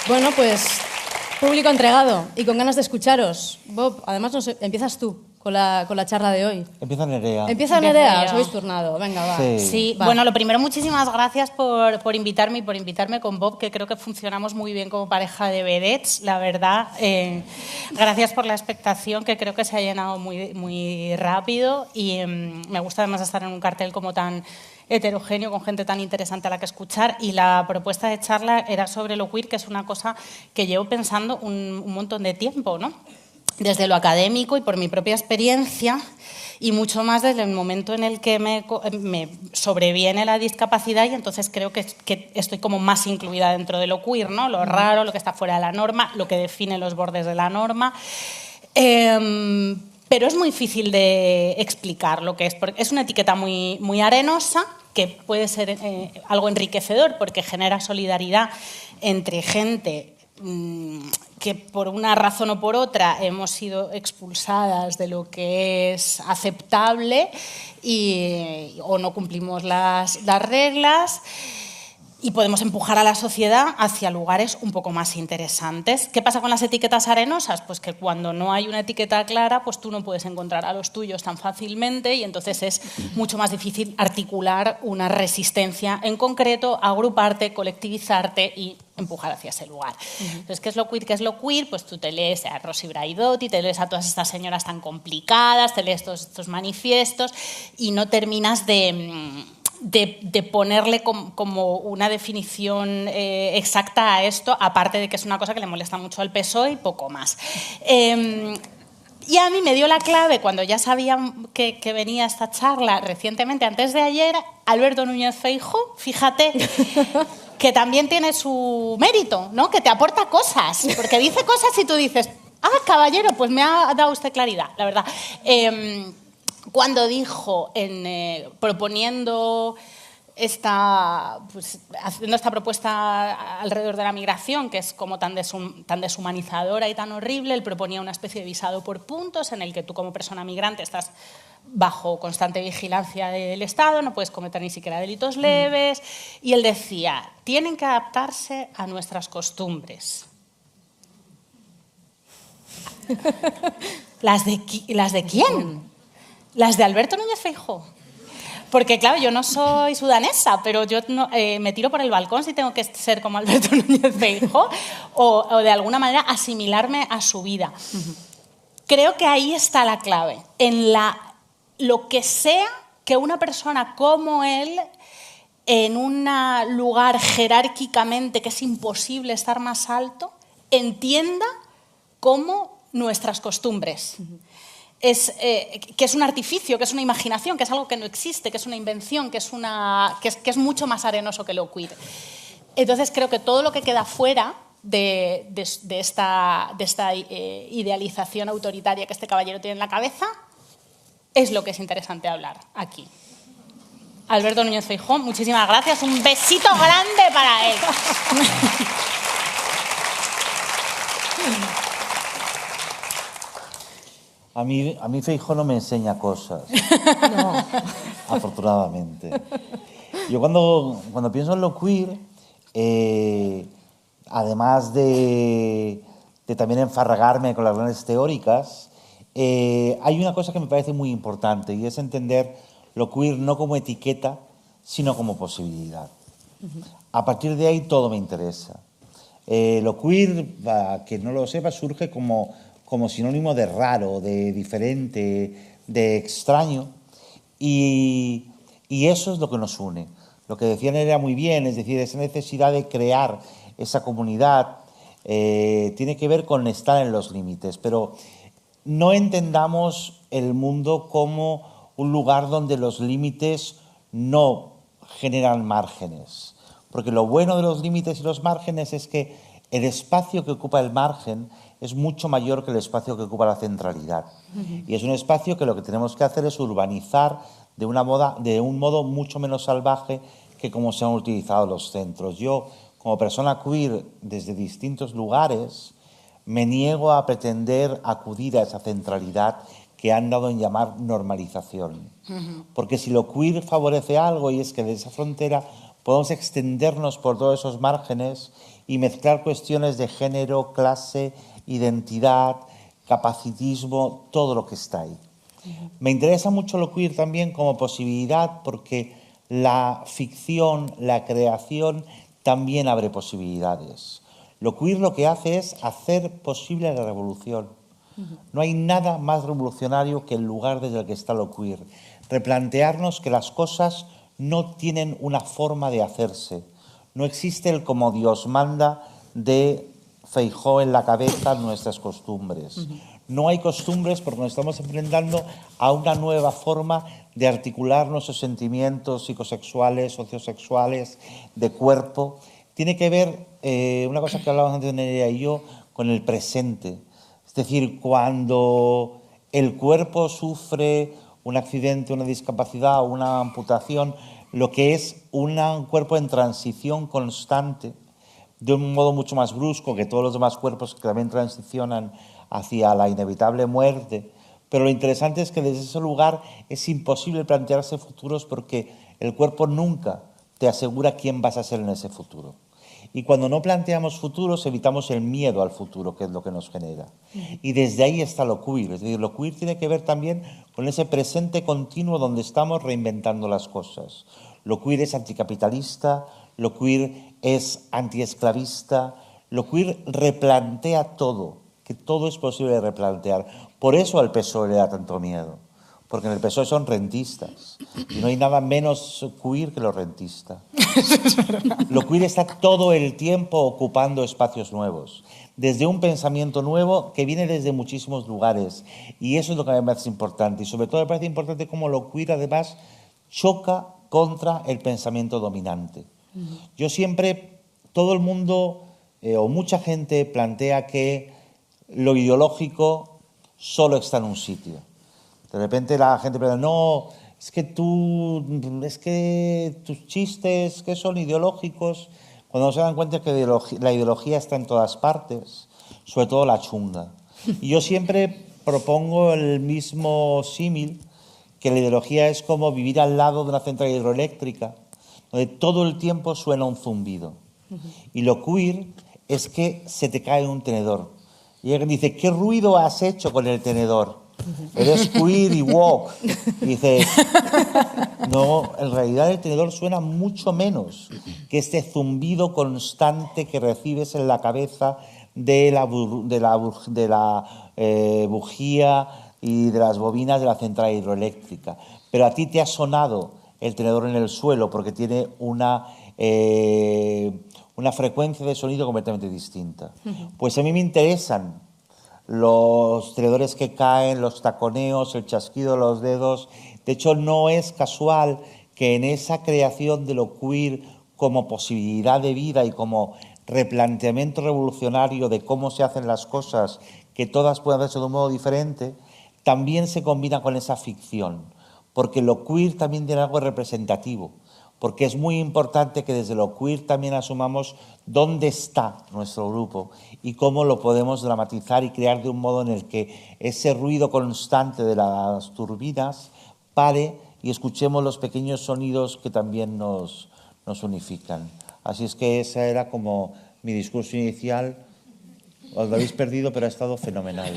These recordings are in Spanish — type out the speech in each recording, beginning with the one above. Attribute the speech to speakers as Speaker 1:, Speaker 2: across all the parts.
Speaker 1: Bueno, pues público entregado y con ganas de escucharos. Bob, además empiezas tú con la charla de hoy.
Speaker 2: Empieza Nerea.
Speaker 1: Empieza Nerea, os habéis turnado. Venga, va.
Speaker 3: Sí.
Speaker 1: Va.
Speaker 3: Bueno, lo primero, muchísimas gracias por invitarme y por invitarme con Bob, que creo que funcionamos muy bien como pareja de vedettes, la verdad. Gracias por la expectación, que creo que se ha llenado muy, muy rápido, y me gusta además estar en un cartel como tan heterogéneo, con gente tan interesante a la que escuchar. Y la propuesta de charla era sobre lo queer, que es una cosa que llevo pensando un montón de tiempo, ¿no? Desde lo académico y por mi propia experiencia, y mucho más desde el momento en el que me sobreviene la discapacidad, y entonces creo que estoy como más incluida dentro de lo queer, ¿no? Lo raro, lo que está fuera de la norma, lo que define los bordes de la norma. Pero es muy difícil de explicar lo que es, porque es una etiqueta muy, muy arenosa, que puede ser algo enriquecedor porque genera solidaridad entre gente que por una razón o por otra hemos sido expulsadas de lo que es aceptable o no cumplimos las reglas, y podemos empujar a la sociedad hacia lugares un poco más interesantes. ¿Qué pasa con las etiquetas arenosas? Pues que cuando no hay una etiqueta clara, pues tú no puedes encontrar a los tuyos tan fácilmente, y entonces es mucho más difícil articular una resistencia en concreto, agruparte, colectivizarte y empujar hacia ese lugar. Entonces, ¿qué es lo queer? ¿Qué es lo queer? Pues tú te lees a Rosy Braidotti, te lees a todas estas señoras tan complicadas, te lees todos estos manifiestos y no terminas de ponerle como una definición exacta a esto, aparte de que es una cosa que le molesta mucho al PSOE y poco más. Y a mí me dio la clave, cuando ya sabía que venía esta charla recientemente, antes de ayer, Alberto Núñez Feijóo, fíjate, que también tiene su mérito, ¿no? Que te aporta cosas, porque dice cosas y tú dices, caballero, pues me ha dado usted claridad, la verdad. Cuando dijo, proponiendo haciendo esta propuesta alrededor de la migración, que es como tan deshumanizadora y tan horrible, él proponía una especie de visado por puntos en el que tú, como persona migrante, estás bajo constante vigilancia del Estado, no puedes cometer ni siquiera delitos leves, y él decía, tienen que adaptarse a nuestras costumbres. ¿Las de quién? Las de Alberto Núñez Feijóo. Porque, claro, yo no soy sudanesa, pero yo me tiro por el balcón si tengo que ser como Alberto Núñez Feijóo o de alguna manera asimilarme a su vida. Creo que ahí está la clave, en lo que sea que una persona como él, en un lugar jerárquicamente que es imposible estar más alto, entienda como nuestras costumbres. Que es un artificio, que es una imaginación, que es algo que no existe, que es una invención, que es mucho más arenoso que lo queer. Entonces creo que todo lo que queda fuera de esta idealización autoritaria que este caballero tiene en la cabeza es lo que es interesante hablar aquí. Alberto Núñez Feijóo, muchísimas gracias, un besito grande para él.
Speaker 2: A mí Feijóo no me enseña cosas, no. Afortunadamente. Yo cuando pienso en lo queer, además de también enfarragarme con las grandes teóricas, hay una cosa que me parece muy importante, y es entender lo queer no como etiqueta, sino como posibilidad. A partir de ahí todo me interesa. Lo queer, para quien no lo sepa, surge como sinónimo de raro, de diferente, de extraño, y eso es lo que nos une. Lo que decía Nerea muy bien, es decir, esa necesidad de crear esa comunidad tiene que ver con estar en los límites, pero no entendamos el mundo como un lugar donde los límites no generan márgenes, porque lo bueno de los límites y los márgenes es que el espacio que ocupa el margen es mucho mayor que el espacio que ocupa la centralidad. Y es un espacio que lo que tenemos que hacer es urbanizar de un modo mucho menos salvaje que como se han utilizado los centros. Yo, como persona queer desde distintos lugares, me niego a pretender acudir a esa centralidad que han dado en llamar normalización. Porque si lo queer favorece algo, y es que de esa frontera podemos extendernos por todos esos márgenes y mezclar cuestiones de género, clase, identidad, capacitismo, todo lo que está ahí. Me interesa mucho lo queer también como posibilidad porque la ficción, la creación también abre posibilidades. Lo queer lo que hace es hacer posible la revolución. No hay nada más revolucionario que el lugar desde el que está lo queer. Replantearnos que las cosas no tienen una forma de hacerse. No existe el como Dios manda de Feijóo en la cabeza nuestras costumbres. No hay costumbres porque nos estamos enfrentando a una nueva forma de articular nuestros sentimientos psicosexuales, sociosexuales, de cuerpo. Tiene que ver, una cosa que hablábamos antes de Nerea y yo, con el presente. Es decir, cuando el cuerpo sufre un accidente, una discapacidad o una amputación, lo que es un cuerpo en transición constante, de un modo mucho más brusco que todos los demás cuerpos que también transicionan hacia la inevitable muerte. Pero lo interesante es que desde ese lugar es imposible plantearse futuros porque el cuerpo nunca te asegura quién vas a ser en ese futuro. Y cuando no planteamos futuros, evitamos el miedo al futuro, que es lo que nos genera. Y desde ahí está lo queer. Es decir, lo queer tiene que ver también con ese presente continuo donde estamos reinventando las cosas. Lo queer es anticapitalista, lo queer es antiesclavista, lo queer replantea todo, que todo es posible de replantear. Por eso al PSOE le da tanto miedo, porque en el PSOE son rentistas y no hay nada menos queer que los rentistas. Lo queer está todo el tiempo ocupando espacios nuevos, desde un pensamiento nuevo que viene desde muchísimos lugares, y eso es lo que me parece importante, y sobre todo me parece importante cómo lo queer además choca contra el pensamiento dominante. Yo siempre, todo el mundo o mucha gente plantea que lo ideológico solo está en un sitio. De repente la gente pregunta, no, es que tus chistes que son ideológicos, cuando se dan cuenta que la ideología está en todas partes, sobre todo la chunga. Y yo siempre propongo el mismo símil, que la ideología es como vivir al lado de una central hidroeléctrica, donde todo el tiempo suena un zumbido. Y lo queer es que se te cae un tenedor. Y alguien dice, ¿qué ruido has hecho con el tenedor? Eres queer y woke. Y dices, no, en realidad el tenedor suena mucho menos que este zumbido constante que recibes en la cabeza de la bujía y de las bobinas de la central hidroeléctrica. Pero a ti te ha sonado el tenedor en el suelo porque tiene una frecuencia de sonido completamente distinta. Pues a mí me interesan los tenedores que caen, los taconeos, el chasquido de los dedos. De hecho, no es casual que en esa creación de lo queer como posibilidad de vida y como replanteamiento revolucionario de cómo se hacen las cosas, que todas puedan hacerse de un modo diferente, también se combina con esa ficción, porque lo queer también tiene algo representativo, porque es muy importante que desde lo queer también asumamos dónde está nuestro grupo y cómo lo podemos dramatizar y crear de un modo en el que ese ruido constante de las turbinas pare y escuchemos los pequeños sonidos que también nos unifican. Así es que ese era como mi discurso inicial. Os lo habéis perdido, pero ha estado fenomenal.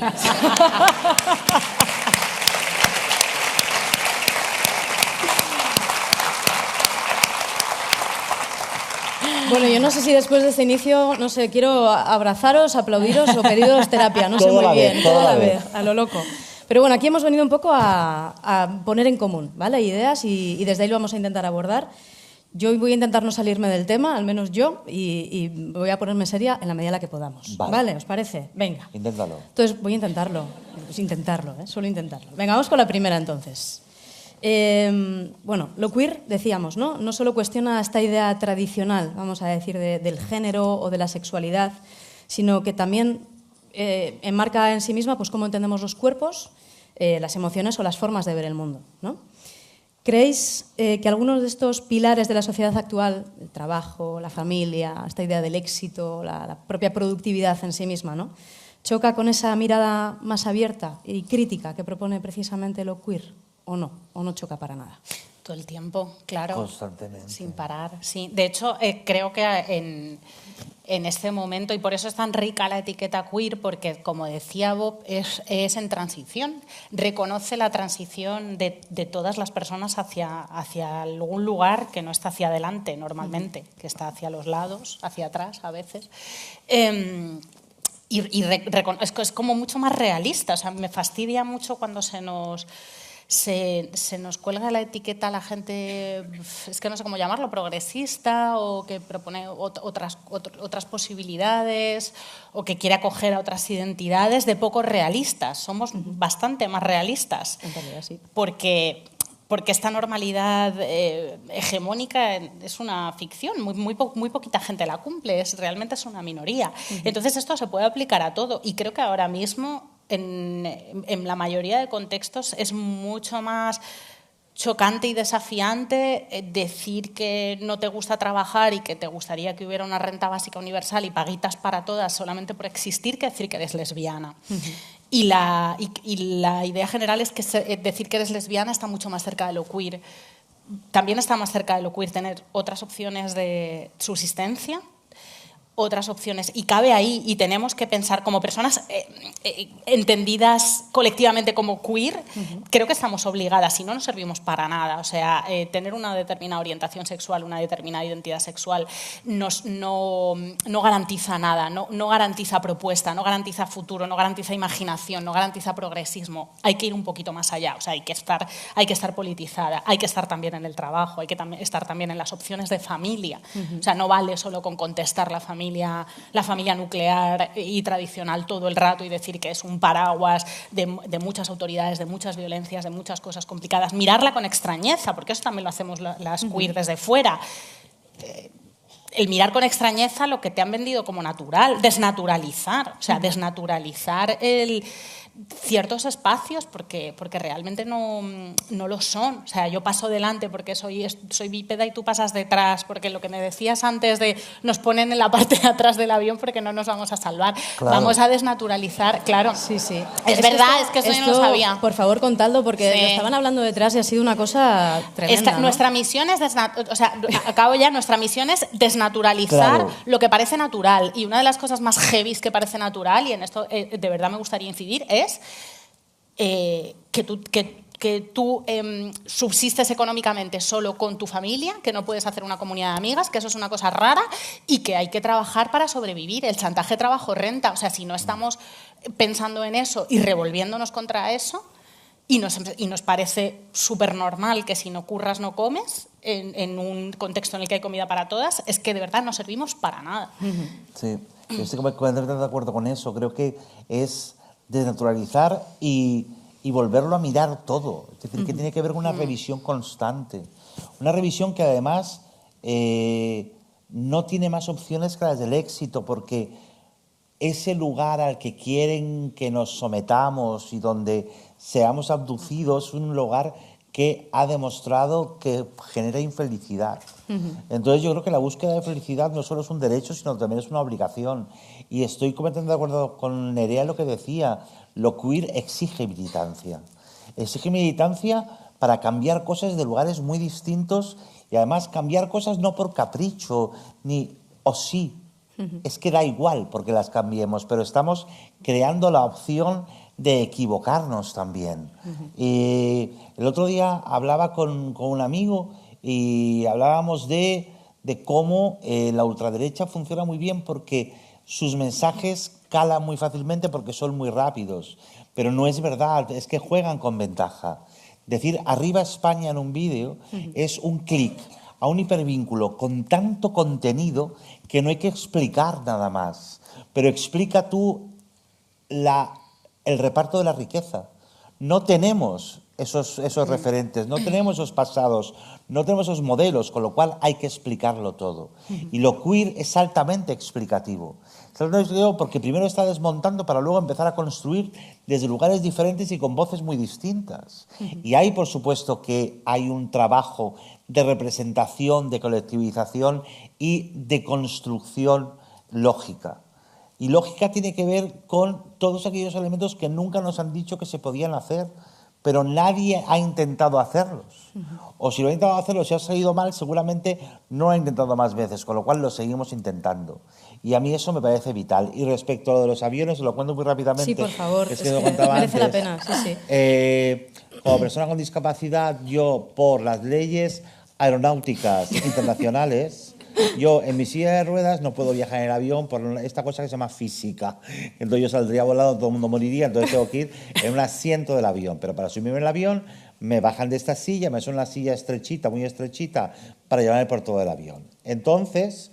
Speaker 1: Bueno, yo no sé si después de este inicio, no sé, quiero abrazaros, aplaudiros o pediros terapia, no sé muy bien, toda la vez, a lo loco. Pero bueno, aquí hemos venido un poco a poner en común, ¿vale? Ideas y desde ahí lo vamos a intentar abordar. Yo voy a intentar no salirme del tema, al menos yo, y voy a ponerme seria en la medida en la que podamos. ¿Vale? ¿Os parece? Venga.
Speaker 2: Inténtalo.
Speaker 1: Entonces, voy a intentarlo. Pues intentarlo, solo intentarlo. Venga, vamos con la primera entonces. Bueno, lo queer, decíamos, ¿no? No solo cuestiona esta idea tradicional, vamos a decir, del género o de la sexualidad, sino que también enmarca en sí misma pues, cómo entendemos los cuerpos, las emociones o las formas de ver el mundo, ¿no? ¿Creéis que algunos de estos pilares de la sociedad actual, el trabajo, la familia, esta idea del éxito, la propia productividad en sí misma, ¿no? choca con esa mirada más abierta y crítica que propone precisamente lo queer? ¿O no choca para nada?
Speaker 3: Todo el tiempo, claro.
Speaker 2: Constantemente.
Speaker 3: Sin parar, sí. De hecho, creo que en este momento, y por eso es tan rica la etiqueta queer, porque, como decía Bob, es en transición. Reconoce la transición de todas las personas hacia algún lugar que no está hacia adelante normalmente, que está hacia los lados, hacia atrás a veces. Es como mucho más realista. O sea, me fastidia mucho cuando se nos cuelga la etiqueta a la gente, es que no sé cómo llamarlo, progresista, o que propone otras posibilidades, o que quiere acoger a otras identidades, de poco realistas. Somos bastante más realistas.
Speaker 1: En realidad, sí.
Speaker 3: Porque esta normalidad hegemónica es una ficción, muy poquita gente la cumple, realmente es una minoría. Entonces esto se puede aplicar a todo, y creo que ahora mismo en la mayoría de contextos es mucho más chocante y desafiante decir que no te gusta trabajar y que te gustaría que hubiera una renta básica universal y paguitas para todas solamente por existir, que decir que eres lesbiana. Y la idea general es que decir que eres lesbiana está mucho más cerca de lo queer. También está más cerca de lo queer tener otras opciones de subsistencia, otras opciones, y cabe ahí, y tenemos que pensar como personas entendidas colectivamente como queer. Creo que estamos obligadas, si no, no servimos para nada. O sea, tener una determinada orientación sexual, una determinada identidad sexual no garantiza nada, no garantiza propuesta, no garantiza futuro, no garantiza imaginación, no garantiza progresismo. Hay que ir un poquito más allá. O sea, hay que estar politizada, hay que estar también en el trabajo, hay que estar también en las opciones de familia. O sea, no vale solo con contestar la familia nuclear y tradicional todo el rato y decir que es un paraguas de muchas autoridades, de muchas violencias, de muchas cosas complicadas. Mirarla con extrañeza, porque eso también lo hacemos las queer desde fuera. El mirar con extrañeza lo que te han vendido como natural, desnaturalizar, o sea, desnaturalizar ciertos espacios porque realmente no lo son. O sea, yo paso delante porque soy bípeda y tú pasas detrás, porque lo que me decías antes de nos ponen en la parte de atrás del avión porque no nos vamos a salvar. Claro. Vamos a desnaturalizar, claro.
Speaker 1: Sí, sí.
Speaker 3: Es verdad, es que eso yo no lo sabía.
Speaker 1: Por favor, contadlo, porque lo estaban hablando detrás y ha sido una cosa tremenda, ¿no?
Speaker 3: Nuestra misión es nuestra misión es desnaturalizar lo que parece natural. Y una de las cosas más heavies que parece natural, y en esto de verdad me gustaría incidir, es que tú subsistes económicamente solo con tu familia, que no puedes hacer una comunidad de amigas, que eso es una cosa rara y que hay que trabajar para sobrevivir. El chantaje trabajo-renta. O sea, si no estamos pensando en eso y revolviéndonos contra eso, y nos parece súper normal que si no curras no comes, en un contexto en el que hay comida para todas, es que de verdad no servimos para nada.
Speaker 2: Sí, yo estoy completamente de acuerdo con eso. Creo que es desnaturalizar y volverlo a mirar todo. Es decir, que tiene que ver con una revisión constante. Una revisión que además no tiene más opciones que las del éxito, porque ese lugar al que quieren que nos sometamos y donde seamos abducidos es un lugar que ha demostrado que genera infelicidad. Entonces yo creo que la búsqueda de felicidad no solo es un derecho, sino también es una obligación. Y estoy completamente de acuerdo con Nerea en lo que decía. Lo queer exige militancia. Exige militancia para cambiar cosas de lugares muy distintos, y además cambiar cosas no por capricho, sí. Es que da igual porque las cambiemos, pero estamos creando la opción de equivocarnos también. El otro día hablaba con un amigo y hablábamos de cómo la ultraderecha funciona muy bien porque sus mensajes calan muy fácilmente porque son muy rápidos, pero no es verdad, es que juegan con ventaja. Decir arriba España en un vídeo es un clic a un hipervínculo con tanto contenido que no hay que explicar nada más, pero explica tú el reparto de la riqueza. No tenemos esos referentes, no tenemos esos pasados, no tenemos esos modelos, con lo cual hay que explicarlo todo. Y lo queer es altamente explicativo. Porque primero está desmontando para luego empezar a construir desde lugares diferentes y con voces muy distintas. Y ahí, por supuesto, que hay un trabajo de representación, de colectivización y de construcción lógica. Y lógica tiene que ver con todos aquellos elementos que nunca nos han dicho que se podían hacer, pero nadie ha intentado hacerlos. O si lo ha intentado hacerlos y ha salido mal, seguramente no lo ha intentado más veces, con lo cual lo seguimos intentando. Y a mí eso me parece vital. Y respecto a lo de los aviones, lo cuento muy rápidamente.
Speaker 1: Sí, por favor,
Speaker 2: es que lo contaba
Speaker 1: merece la
Speaker 2: antes.
Speaker 1: pena, sí.
Speaker 2: Como persona con discapacidad, yo, por las leyes aeronáuticas internacionales, yo en mi silla de ruedas no puedo viajar en el avión por esta cosa que se llama física. Entonces yo saldría volando, todo el mundo moriría, entonces tengo que ir en un asiento del avión. Pero para subirme en el avión me bajan de esta silla, me suben una silla estrechita, muy estrechita, para llevarme por todo el avión. Entonces,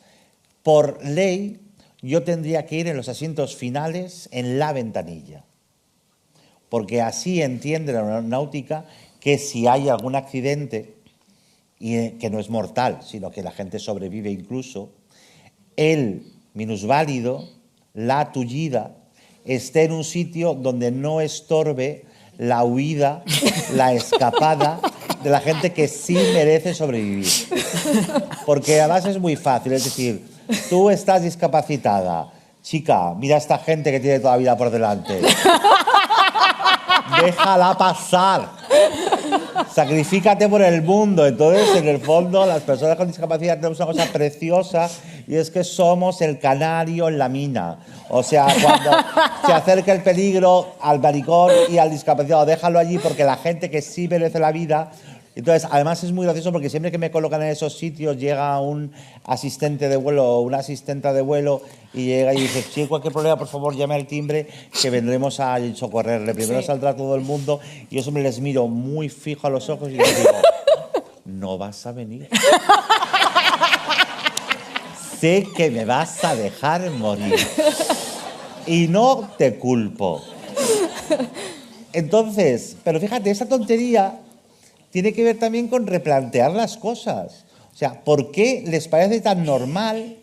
Speaker 2: por ley, yo tendría que ir en los asientos finales en la ventanilla. Porque así entiende la aeronáutica que si hay algún accidente, y que no es mortal, sino que la gente sobrevive incluso, el minusválido, la tullida, esté en un sitio donde no estorbe la huida, la escapada de la gente que sí merece sobrevivir. Porque además es muy fácil, es decir, tú estás discapacitada, chica, mira a esta gente que tiene toda la vida por delante. Déjala pasar. Sacrifícate por el mundo. Entonces, en el fondo, las personas con discapacidad tenemos una cosa preciosa y es que somos el canario en la mina. O sea, cuando se acerca el peligro al maricón y al discapacitado, déjalo allí porque la gente que sí merece la vida... Entonces, además es muy gracioso porque siempre que me colocan en esos sitios llega un asistente de vuelo o una asistenta de vuelo y llega y dice, si hay cualquier problema, por favor, llame al timbre que vendremos a socorrerle. Primero saldrá todo el mundo y yo siempre les miro muy fijo a los ojos y les digo, no vas a venir. Sé que me vas a dejar morir y no te culpo. Entonces, pero fíjate, esa tontería tiene que ver también con replantear las cosas. O sea, ¿por qué les parece tan normal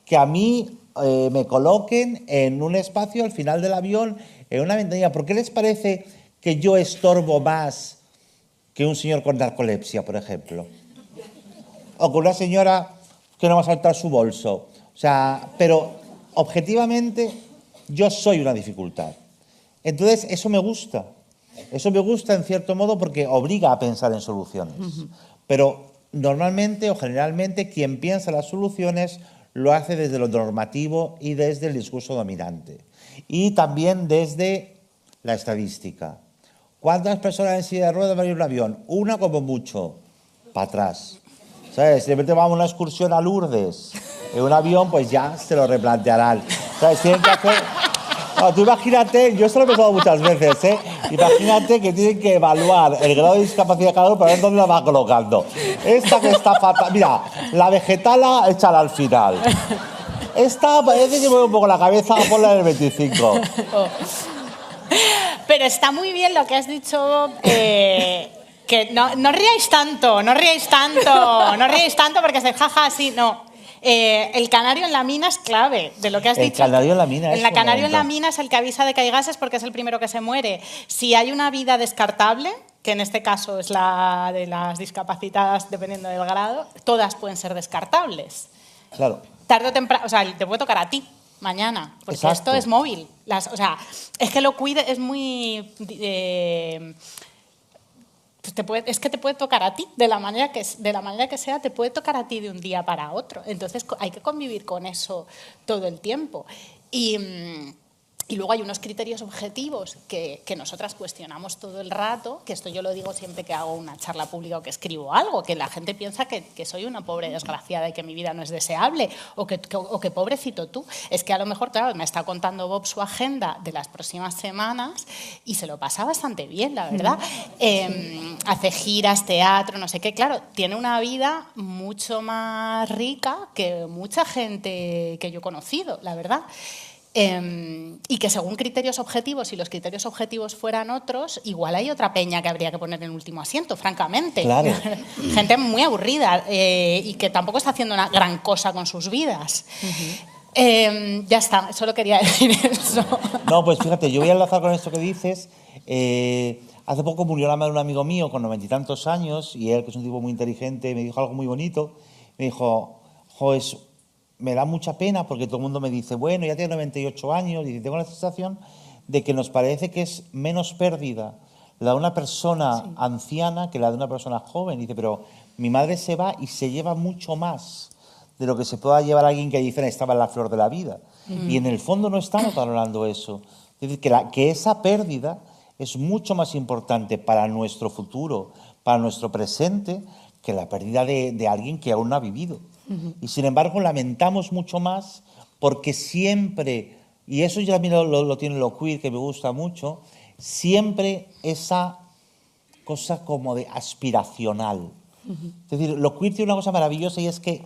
Speaker 2: que a mí me coloquen en un espacio al final del avión, en una ventanilla? ¿Por qué les parece que yo estorbo más que un señor con narcolepsia, por ejemplo? O con una señora que no va a saltar su bolso. O sea, pero objetivamente yo soy una dificultad. Entonces, eso me gusta. Eso me gusta en cierto modo porque obliga a pensar en soluciones. Pero normalmente o generalmente quien piensa las soluciones lo hace desde lo normativo y desde el discurso dominante. Y también desde la estadística. ¿Cuántas personas en silla de ruedas van a ir en un avión? Una como mucho, para atrás. ¿Sabes? Si de repente vamos a una excursión a Lourdes en un avión, pues ya se lo replantearán. ¿Sabes? Tienen que hacer... No, tú imagínate, yo esto lo he pensado muchas veces, ¿eh? Imagínate que tienen que evaluar el grado de discapacidad de cada uno para ver dónde la va colocando. Esta que está fatal. Mira, la vegetala, échala al final. Esta parece que mueve un poco la cabeza, ponla en el 25.
Speaker 3: Pero está muy bien lo que has dicho, que no ríais tanto, porque se jaja así, no. El canario en la mina es clave de lo que has dicho.
Speaker 2: El canario en la mina es
Speaker 3: El canario en la mina es el que avisa de que hay gases porque es el primero que se muere. Si hay una vida descartable, que en este caso es la de las discapacitadas, dependiendo del grado, todas pueden ser descartables.
Speaker 2: Claro.
Speaker 3: Tarde o temprano, o sea, te puede tocar a ti mañana, porque
Speaker 2: Exacto.
Speaker 3: esto es móvil. O sea, es que lo cuide, es muy... es que te puede tocar a ti, de la manera que sea, te puede tocar a ti de un día para otro. Entonces hay que convivir con eso todo el tiempo. Y luego hay unos criterios objetivos que nosotras cuestionamos todo el rato, que esto yo lo digo siempre que hago una charla pública o que escribo algo, que la gente piensa que soy una pobre desgraciada y que mi vida no es deseable, o que pobrecito tú. Es que a lo mejor, claro, me está contando Bob su agenda de las próximas semanas y se lo pasa bastante bien, la verdad. Hace giras, teatro, no sé qué. Claro, tiene una vida mucho más rica que mucha gente que yo he conocido, la verdad. Y que según criterios objetivos, si los criterios objetivos fueran otros, igual hay otra peña que habría que poner en el último asiento, francamente.
Speaker 2: Claro.
Speaker 3: Gente muy aburrida y que tampoco está haciendo una gran cosa con sus vidas. Ya está, solo quería decir eso.
Speaker 2: No, pues fíjate, yo voy a enlazar con esto que dices. Hace poco murió la madre de un amigo mío con 90 y tantos años y él, que es un tipo muy inteligente, me dijo algo muy bonito. Me dijo, me da mucha pena porque todo el mundo me dice, bueno, ya tiene 98 años y tengo la sensación de que nos parece que es menos pérdida la de una persona anciana que la de una persona joven. Dice, pero mi madre se va y se lleva mucho más de lo que se pueda llevar alguien que dice estaba en la flor de la vida. Y en el fondo no estamos valorando eso. Es decir, que esa pérdida es mucho más importante para nuestro futuro, para nuestro presente, que la pérdida de alguien que aún no ha vivido. Y sin embargo lamentamos mucho más porque siempre, y eso ya lo tiene lo queer, que me gusta mucho, siempre esa cosa como de aspiracional. Es decir, lo queer tiene una cosa maravillosa y es que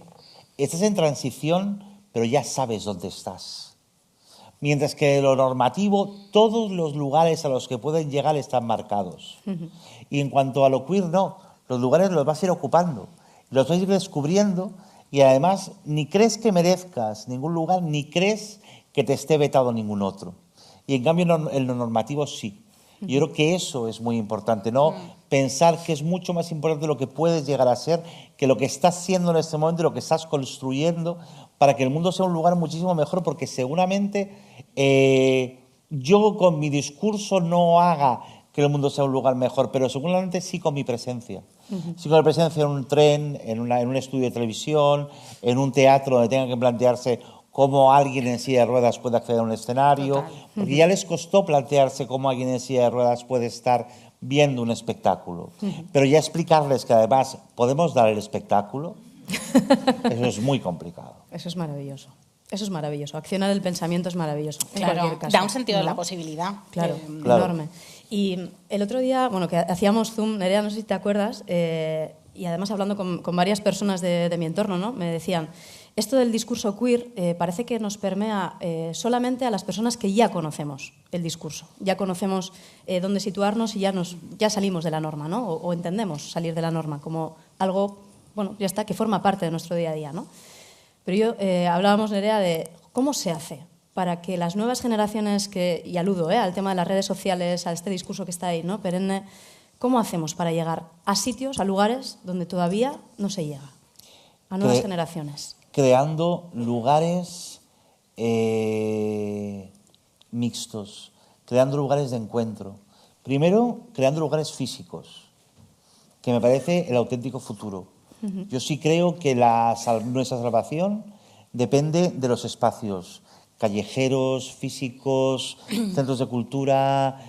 Speaker 2: estás en transición, pero ya sabes dónde estás. Mientras que lo normativo, todos los lugares a los que pueden llegar están marcados. Y en cuanto a lo queer, no. Los lugares los vas a ir ocupando, los vas a ir descubriendo y además ni crees que merezcas ningún lugar, ni crees que te esté vetado ningún otro. Y en cambio en lo normativo sí. Yo creo que eso es muy importante, ¿no? Pensar que es mucho más importante lo que puedes llegar a ser que lo que estás siendo en este momento y lo que estás construyendo para que el mundo sea un lugar muchísimo mejor, porque seguramente yo con mi discurso no haga que el mundo sea un lugar mejor, pero seguramente sí con mi presencia. Sí con la presencia en un tren, en un estudio de televisión, en un teatro donde tengan que plantearse cómo alguien en silla de ruedas puede acceder a un escenario. Total. Porque ya les costó plantearse cómo alguien en silla de ruedas puede estar viendo un espectáculo. Pero ya explicarles que además podemos dar el espectáculo, eso es muy complicado.
Speaker 1: Eso es maravilloso. Eso es maravilloso. Accionar el pensamiento es maravilloso.
Speaker 3: Claro,
Speaker 1: en cualquier caso,
Speaker 3: da un sentido de la posibilidad.
Speaker 1: Claro, enorme. Y el otro día, bueno, que hacíamos Zoom, Nerea, no sé si te acuerdas, y además hablando con varias personas de mi entorno, ¿no? Me decían, esto del discurso queer parece que nos permea solamente a las personas que ya conocemos el discurso, ya conocemos dónde situarnos y ya salimos de la norma, ¿no? O entendemos salir de la norma como algo, bueno, ya está, que forma parte de nuestro día a día, ¿no? Pero hablábamos, Nerea, de cómo se hace para que las nuevas generaciones, y aludo al tema de las redes sociales, a este discurso que está ahí, ¿no? Perenne, ¿cómo hacemos para llegar a sitios, a lugares donde todavía no se llega? A nuevas generaciones.
Speaker 2: Creando lugares mixtos, creando lugares de encuentro. Primero, creando lugares físicos, que me parece el auténtico futuro. Yo sí creo que nuestra salvación depende de los espacios callejeros, físicos, centros de cultura,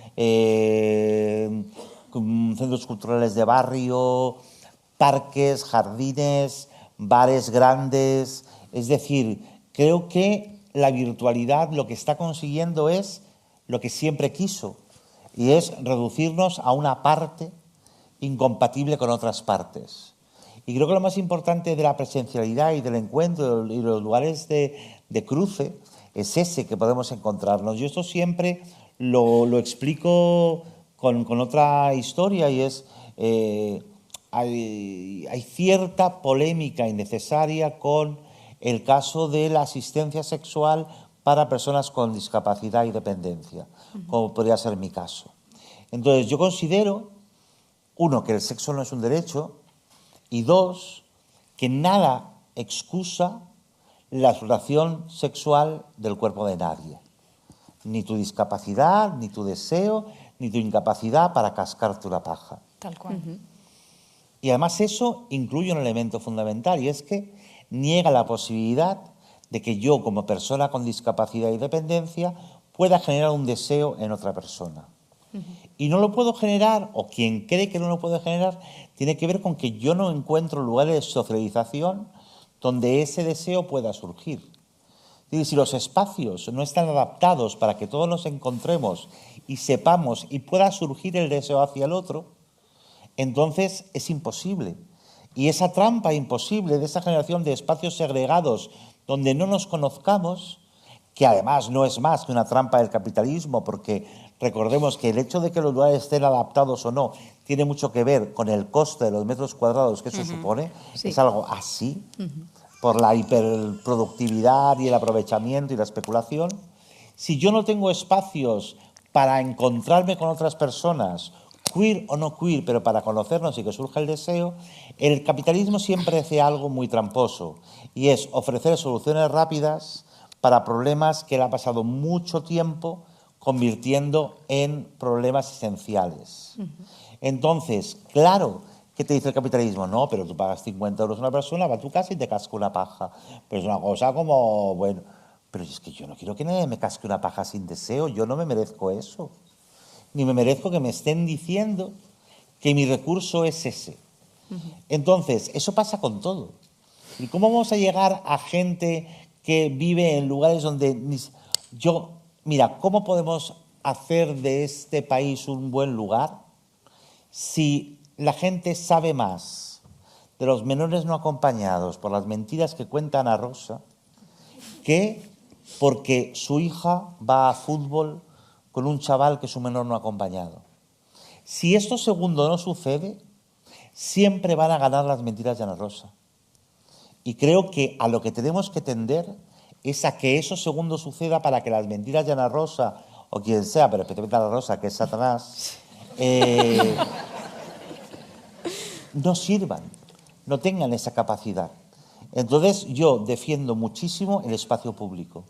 Speaker 2: centros culturales de barrio, parques, jardines, bares grandes. Es decir, creo que la virtualidad lo que está consiguiendo es lo que siempre quiso, y es reducirnos a una parte incompatible con otras partes. Y creo que lo más importante de la presencialidad y del encuentro y los lugares de cruce es ese que podemos encontrarnos. Yo esto siempre lo explico con otra historia, y es hay cierta polémica innecesaria con el caso de la asistencia sexual para personas con discapacidad y dependencia, como podría ser mi caso. Entonces, yo considero, uno, que el sexo no es un derecho, y dos, que nada excusa la explotación sexual del cuerpo de nadie. Ni tu discapacidad, ni tu deseo, ni tu incapacidad para cascarte una paja.
Speaker 3: Tal cual.
Speaker 2: Y además eso incluye un elemento fundamental, y es que niega la posibilidad de que yo, como persona con discapacidad y dependencia, pueda generar un deseo en otra persona. Y no lo puedo generar, o quien cree que no lo puede generar, tiene que ver con que yo no encuentro lugares de socialización donde ese deseo pueda surgir. Es decir, si los espacios no están adaptados para que todos nos encontremos y sepamos y pueda surgir el deseo hacia el otro, entonces es imposible. Y esa trampa imposible de esa generación de espacios segregados donde no nos conozcamos, que además no es más que una trampa del capitalismo, porque recordemos que el hecho de que los lugares estén adaptados o no tiene mucho que ver con el coste de los metros cuadrados que se supone, es algo así, por la hiperproductividad y el aprovechamiento y la especulación. Si yo no tengo espacios para encontrarme con otras personas, queer o no queer, pero para conocernos y que surja el deseo, el capitalismo siempre hace algo muy tramposo, y es ofrecer soluciones rápidas para problemas que él ha pasado mucho tiempo convirtiendo en problemas esenciales. Entonces, claro, ¿qué te dice el capitalismo? No, pero tú pagas 50 euros a una persona, va a tu casa y te casca una paja. Pero es una cosa como, bueno, pero es que yo no quiero que nadie me casque una paja sin deseo, yo no me merezco eso. Ni me merezco que me estén diciendo que mi recurso es ese. Entonces, eso pasa con todo. ¿Y cómo vamos a llegar a gente que vive en lugares donde mira, ¿cómo podemos hacer de este país un buen lugar si la gente sabe más de los menores no acompañados por las mentiras que cuenta Ana Rosa que porque su hija va a fútbol con un chaval que es un menor no acompañado? Si esto segundo no sucede, siempre van a ganar las mentiras de Ana Rosa. Y creo que a lo que tenemos que tender es a que eso segundo suceda para que las mentiras de Ana Rosa, o quien sea, pero especialmente Ana Rosa, que es Satanás, no sirvan, no tengan esa capacidad. Entonces yo defiendo muchísimo el espacio público.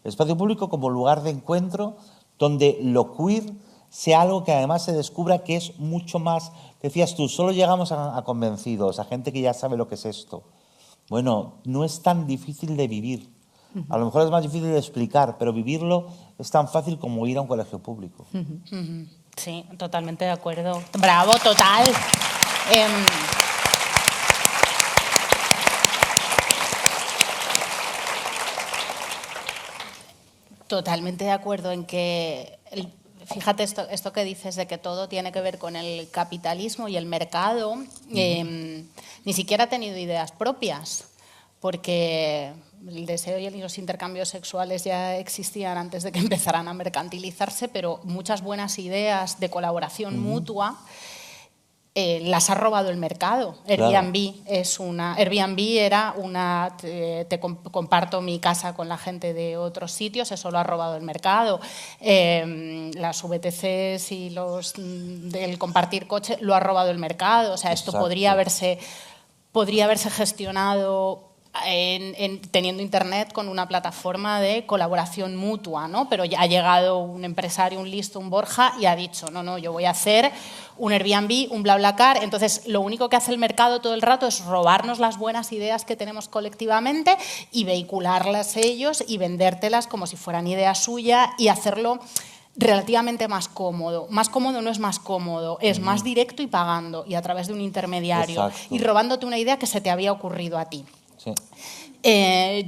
Speaker 2: El espacio público como lugar de encuentro donde lo queer sea algo que además se descubra que es mucho más. Decías tú, solo llegamos a convencidos, a gente que ya sabe lo que es esto. Bueno, no es tan difícil de vivir. A lo mejor es más difícil de explicar, pero vivirlo es tan fácil como ir a un colegio público.
Speaker 3: Sí, totalmente de acuerdo. Bravo, total. Totalmente de acuerdo en que, fíjate esto que dices de que todo tiene que ver con el capitalismo y el mercado, ni siquiera ha tenido ideas propias, porque el deseo y los intercambios sexuales ya existían antes de que empezaran a mercantilizarse, pero muchas buenas ideas de colaboración mutua las ha robado el mercado.
Speaker 2: Claro.
Speaker 3: Airbnb era una comparto mi casa con la gente de otros sitios, eso lo ha robado el mercado. Las VTCs y del compartir coche lo ha robado el mercado. O sea, esto podría haberse gestionado teniendo internet con una plataforma de colaboración mutua, ¿no? Pero ya ha llegado un empresario, un listo, un Borja y ha dicho, no, yo voy a hacer un Airbnb, un BlaBlaCar. Entonces, lo único que hace el mercado todo el rato es robarnos las buenas ideas que tenemos colectivamente y vehicularlas ellos y vendértelas como si fueran idea suya y hacerlo relativamente más cómodo. Más cómodo no es más cómodo, es más directo y pagando y a través de un intermediario.
Speaker 2: Exacto.
Speaker 3: Y robándote una idea que se te había ocurrido a ti.
Speaker 2: Sí.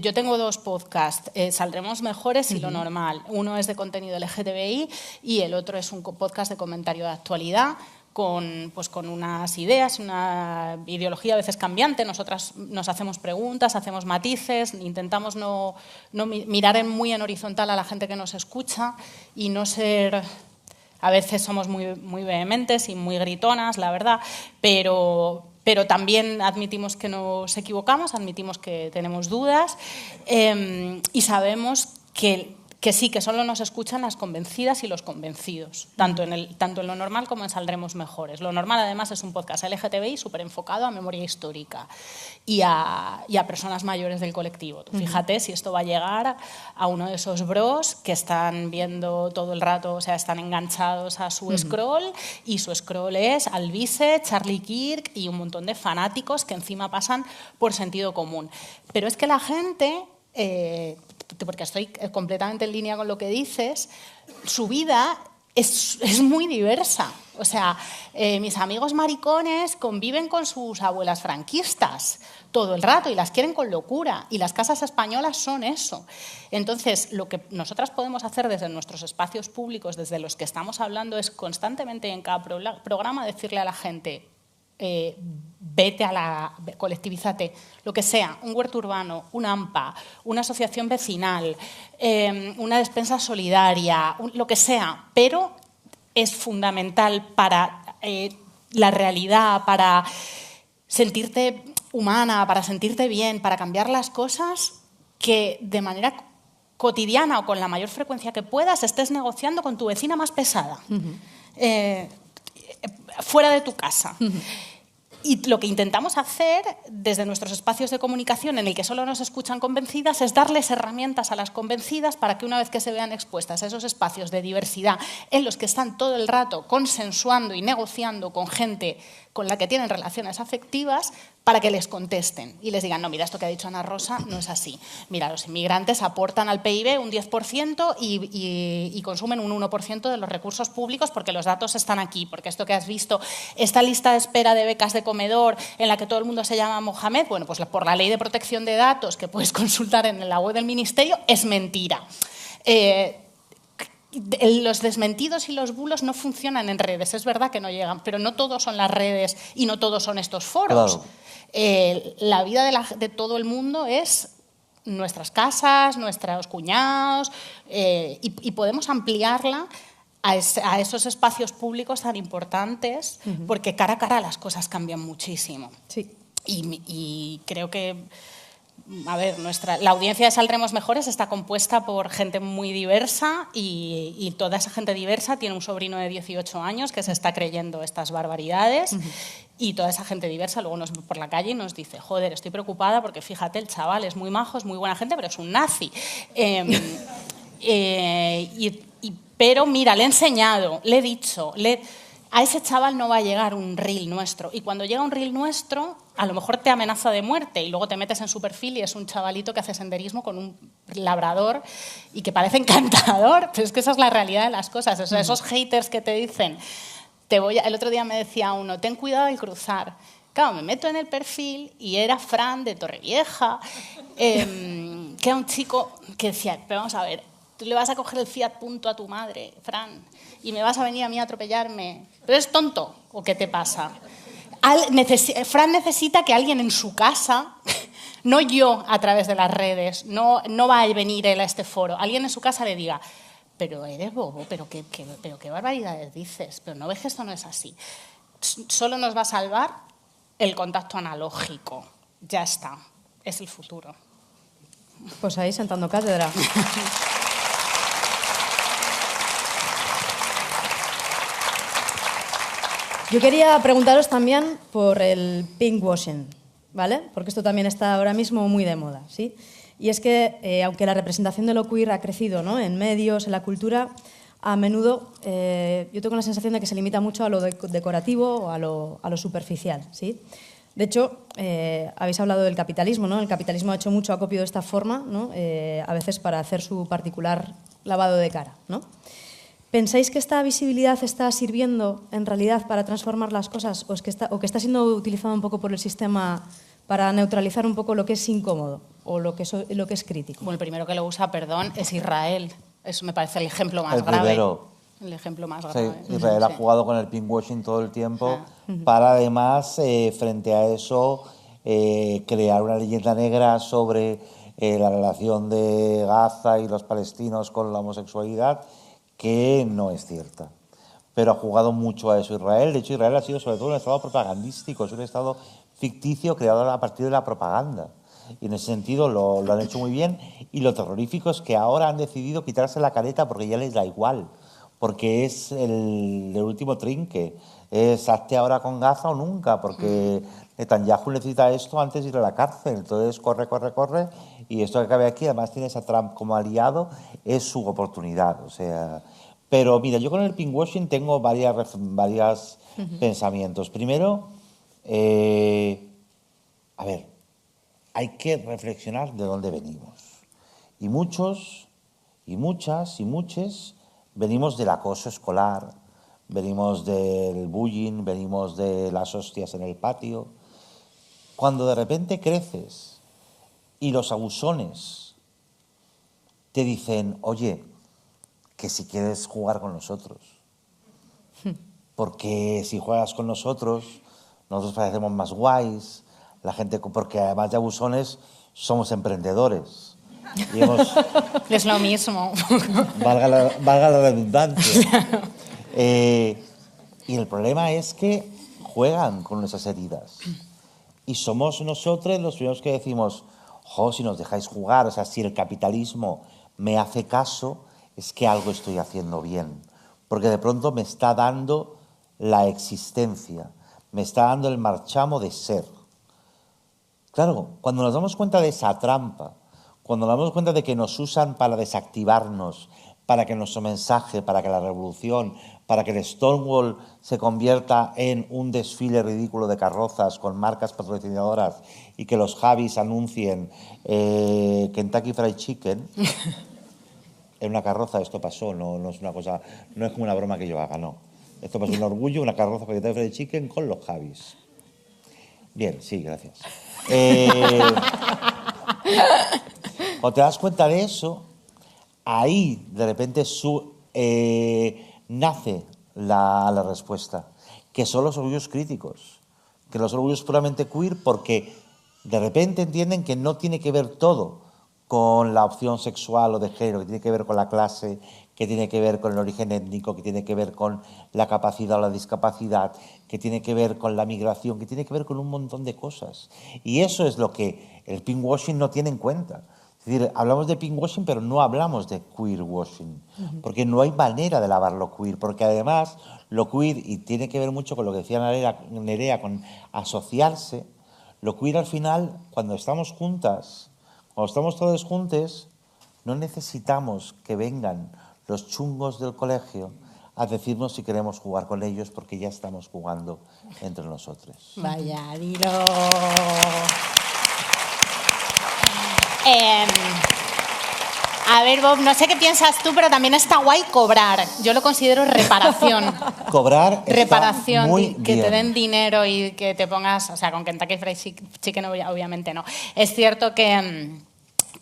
Speaker 3: Yo tengo 2 podcasts, Saldremos Mejores y Lo Normal. Uno es de contenido LGTBI y el otro es un podcast de comentario de actualidad con unas ideas, una ideología a veces cambiante. Nosotras nos hacemos preguntas, hacemos matices, intentamos no mirar muy en horizontal a la gente que nos escucha y no ser... A veces somos muy, muy vehementes y muy gritonas, la verdad, pero también admitimos que nos equivocamos, admitimos que tenemos dudas y sabemos que sí, que solo nos escuchan las convencidas y los convencidos, tanto en Lo Normal como en Saldremos Mejores. Lo Normal, además, es un podcast LGTBI súper enfocado a memoria histórica y a personas mayores del colectivo. Tú fíjate si esto va a llegar a uno de esos bros que están viendo todo el rato, o sea, están enganchados a su scroll y su scroll es Alvise, Charlie Kirk y un montón de fanáticos que encima pasan por sentido común. Pero es que la gente... porque estoy completamente en línea con lo que dices, su vida es muy diversa. O sea, mis amigos maricones conviven con sus abuelas franquistas todo el rato y las quieren con locura. Y las casas españolas son eso. Entonces, lo que nosotras podemos hacer desde nuestros espacios públicos, desde los que estamos hablando, es constantemente en cada programa decirle a la gente... vete colectivízate, lo que sea, un huerto urbano, un AMPA, una asociación vecinal, una despensa solidaria, lo que sea, pero es fundamental para la realidad, para sentirte humana, para sentirte bien, para cambiar las cosas, que de manera cotidiana o con la mayor frecuencia que puedas estés negociando con tu vecina más pesada, fuera de tu casa. Y lo que intentamos hacer desde nuestros espacios de comunicación en el que solo nos escuchan convencidas es darles herramientas a las convencidas para que una vez que se vean expuestas a esos espacios de diversidad en los que están todo el rato consensuando y negociando con gente con la que tienen relaciones afectivas, para que les contesten y les digan, no, mira, esto que ha dicho Ana Rosa no es así. Mira, los inmigrantes aportan al PIB un 10% y consumen un 1% de los recursos públicos porque los datos están aquí, porque esto que has visto, esta lista de espera de becas de comedor en la que todo el mundo se llama Mohamed, bueno, pues por la ley de protección de datos que puedes consultar en la web del Ministerio, es mentira. Los desmentidos y los bulos no funcionan en redes, es verdad que no llegan, pero no todos son las redes y no todos son estos foros. Claro. La vida de todo el mundo es nuestras casas, nuestros cuñados, y podemos ampliarla a esos espacios públicos tan importantes, porque cara a cara las cosas cambian muchísimo.
Speaker 1: Sí.
Speaker 3: Y creo que... A ver, la audiencia de Saldremos Mejores está compuesta por gente muy diversa y toda esa gente diversa tiene un sobrino de 18 años que se está creyendo estas barbaridades y toda esa gente diversa luego nos ve por la calle y nos dice, joder, estoy preocupada porque fíjate, el chaval es muy majo, es muy buena gente, pero es un nazi. Pero mira, le he enseñado, le he dicho... A ese chaval no va a llegar un reel nuestro. Y cuando llega un reel nuestro, a lo mejor te amenaza de muerte y luego te metes en su perfil y es un chavalito que hace senderismo con un labrador y que parece encantador. Pero es que esa es la realidad de las cosas. O sea, esos haters que te dicen... El otro día me decía uno, ten cuidado al cruzar. Claro, me meto en el perfil y era Fran de Torrevieja, que era un chico que decía, pero vamos a ver, tú le vas a coger el Fiat Punto a tu madre, Fran, y me vas a venir a mí a atropellarme. ¿Pero eres tonto o qué te pasa? Fran necesita que alguien en su casa, no yo a través de las redes, no va a venir él a este foro, alguien en su casa le diga, pero eres bobo, pero qué barbaridades dices, pero no ves que esto no es así. Solo nos va a salvar el contacto analógico. Ya está, es el futuro.
Speaker 1: Pues ahí sentando cátedra. Yo quería preguntaros también por el pinkwashing, ¿vale? Porque esto también está ahora mismo muy de moda, ¿sí? Y es que, aunque la representación de lo queer ha crecido, ¿no?, en medios, en la cultura, a menudo yo tengo la sensación de que se limita mucho a lo decorativo o a lo superficial, ¿sí? De hecho, habéis hablado del capitalismo, ¿no? El capitalismo ha hecho mucho acopio de esta forma, ¿no? A veces para hacer su particular lavado de cara, ¿no? ¿Pensáis que esta visibilidad está sirviendo en realidad para transformar las cosas o que está siendo utilizado un poco por el sistema para neutralizar un poco lo que es incómodo o lo que es crítico?
Speaker 3: Bueno, el primero que lo usa, perdón, es Israel. Eso me parece el ejemplo más grave.
Speaker 2: Primero.
Speaker 3: El ejemplo más grave.
Speaker 2: Sí, Israel ha jugado con el pinkwashing todo el tiempo para además, frente a eso, crear una leyenda negra sobre la relación de Gaza y los palestinos con la homosexualidad, que no es cierta. Pero ha jugado mucho a eso Israel. De hecho, Israel ha sido sobre todo un estado propagandístico, es un estado ficticio creado a partir de la propaganda. Y en ese sentido lo han hecho muy bien. Y lo terrorífico es que ahora han decidido quitarse la careta porque ya les da igual. Porque es el último trinque. Es hazte ahora con Gaza o nunca, porque Netanyahu necesita esto antes de ir a la cárcel. Entonces corre. Y esto que cabe aquí, además tienes a Trump como aliado, es su oportunidad. O sea, pero mira, yo con el pinkwashing tengo varios pensamientos. Primero, a ver, hay que reflexionar de dónde venimos. Y muchos, y muchas, y muchos venimos del acoso escolar, venimos del bullying, venimos de las hostias en el patio. Cuando de repente creces y los abusones te dicen, oye, que si quieres jugar con nosotros, porque si juegas con nosotros parecemos más guays, la gente, porque además de abusones somos emprendedores. Y
Speaker 3: es lo mismo.
Speaker 2: Valga la redundancia. Y el problema es que juegan con esas heridas. Y somos nosotros los primeros que decimos, si nos dejáis jugar, o sea, si el capitalismo me hace caso, es que algo estoy haciendo bien. Porque de pronto me está dando la existencia, me está dando el marchamo de ser. Claro, cuando nos damos cuenta de esa trampa, cuando nos damos cuenta de que nos usan para desactivarnos, para que nuestro mensaje, para que la revolución, para que el Stonewall se convierta en un desfile ridículo de carrozas con marcas patrocinadoras y que los Javis anuncien Kentucky Fried Chicken, en una carroza esto pasó, no es una cosa, no es como una broma que yo haga, no. Esto pasó en Orgullo, una carroza con Kentucky Fried Chicken con los Javis. Bien, sí, gracias. Cuando te das cuenta de eso, ahí de repente nace la respuesta, que son los orgullos críticos, que los orgullos puramente queer, porque de repente entienden que no tiene que ver todo con la opción sexual o de género, que tiene que ver con la clase, que tiene que ver con el origen étnico, que tiene que ver con la capacidad o la discapacidad, que tiene que ver con la migración, que tiene que ver con un montón de cosas. Y eso es lo que el pinkwashing no tiene en cuenta. Es decir, hablamos de pinkwashing, pero no hablamos de queerwashing, porque no hay manera de lavar lo queer, porque además lo queer, y tiene que ver mucho con lo que decía Nerea, con asociarse, lo queer al final, cuando estamos juntas, cuando estamos todos juntos, no necesitamos que vengan los chungos del colegio a decirnos si queremos jugar con ellos, porque ya estamos jugando entre nosotros.
Speaker 3: Vaya, dilo. A ver, Bob, no sé qué piensas tú, pero también está guay cobrar. Yo lo considero reparación.
Speaker 2: Cobrar está
Speaker 3: reparación,
Speaker 2: muy
Speaker 3: que
Speaker 2: bien.
Speaker 3: te den dinero y que te pongas, o sea, con Kentucky Fried Chicken obviamente no. Es cierto que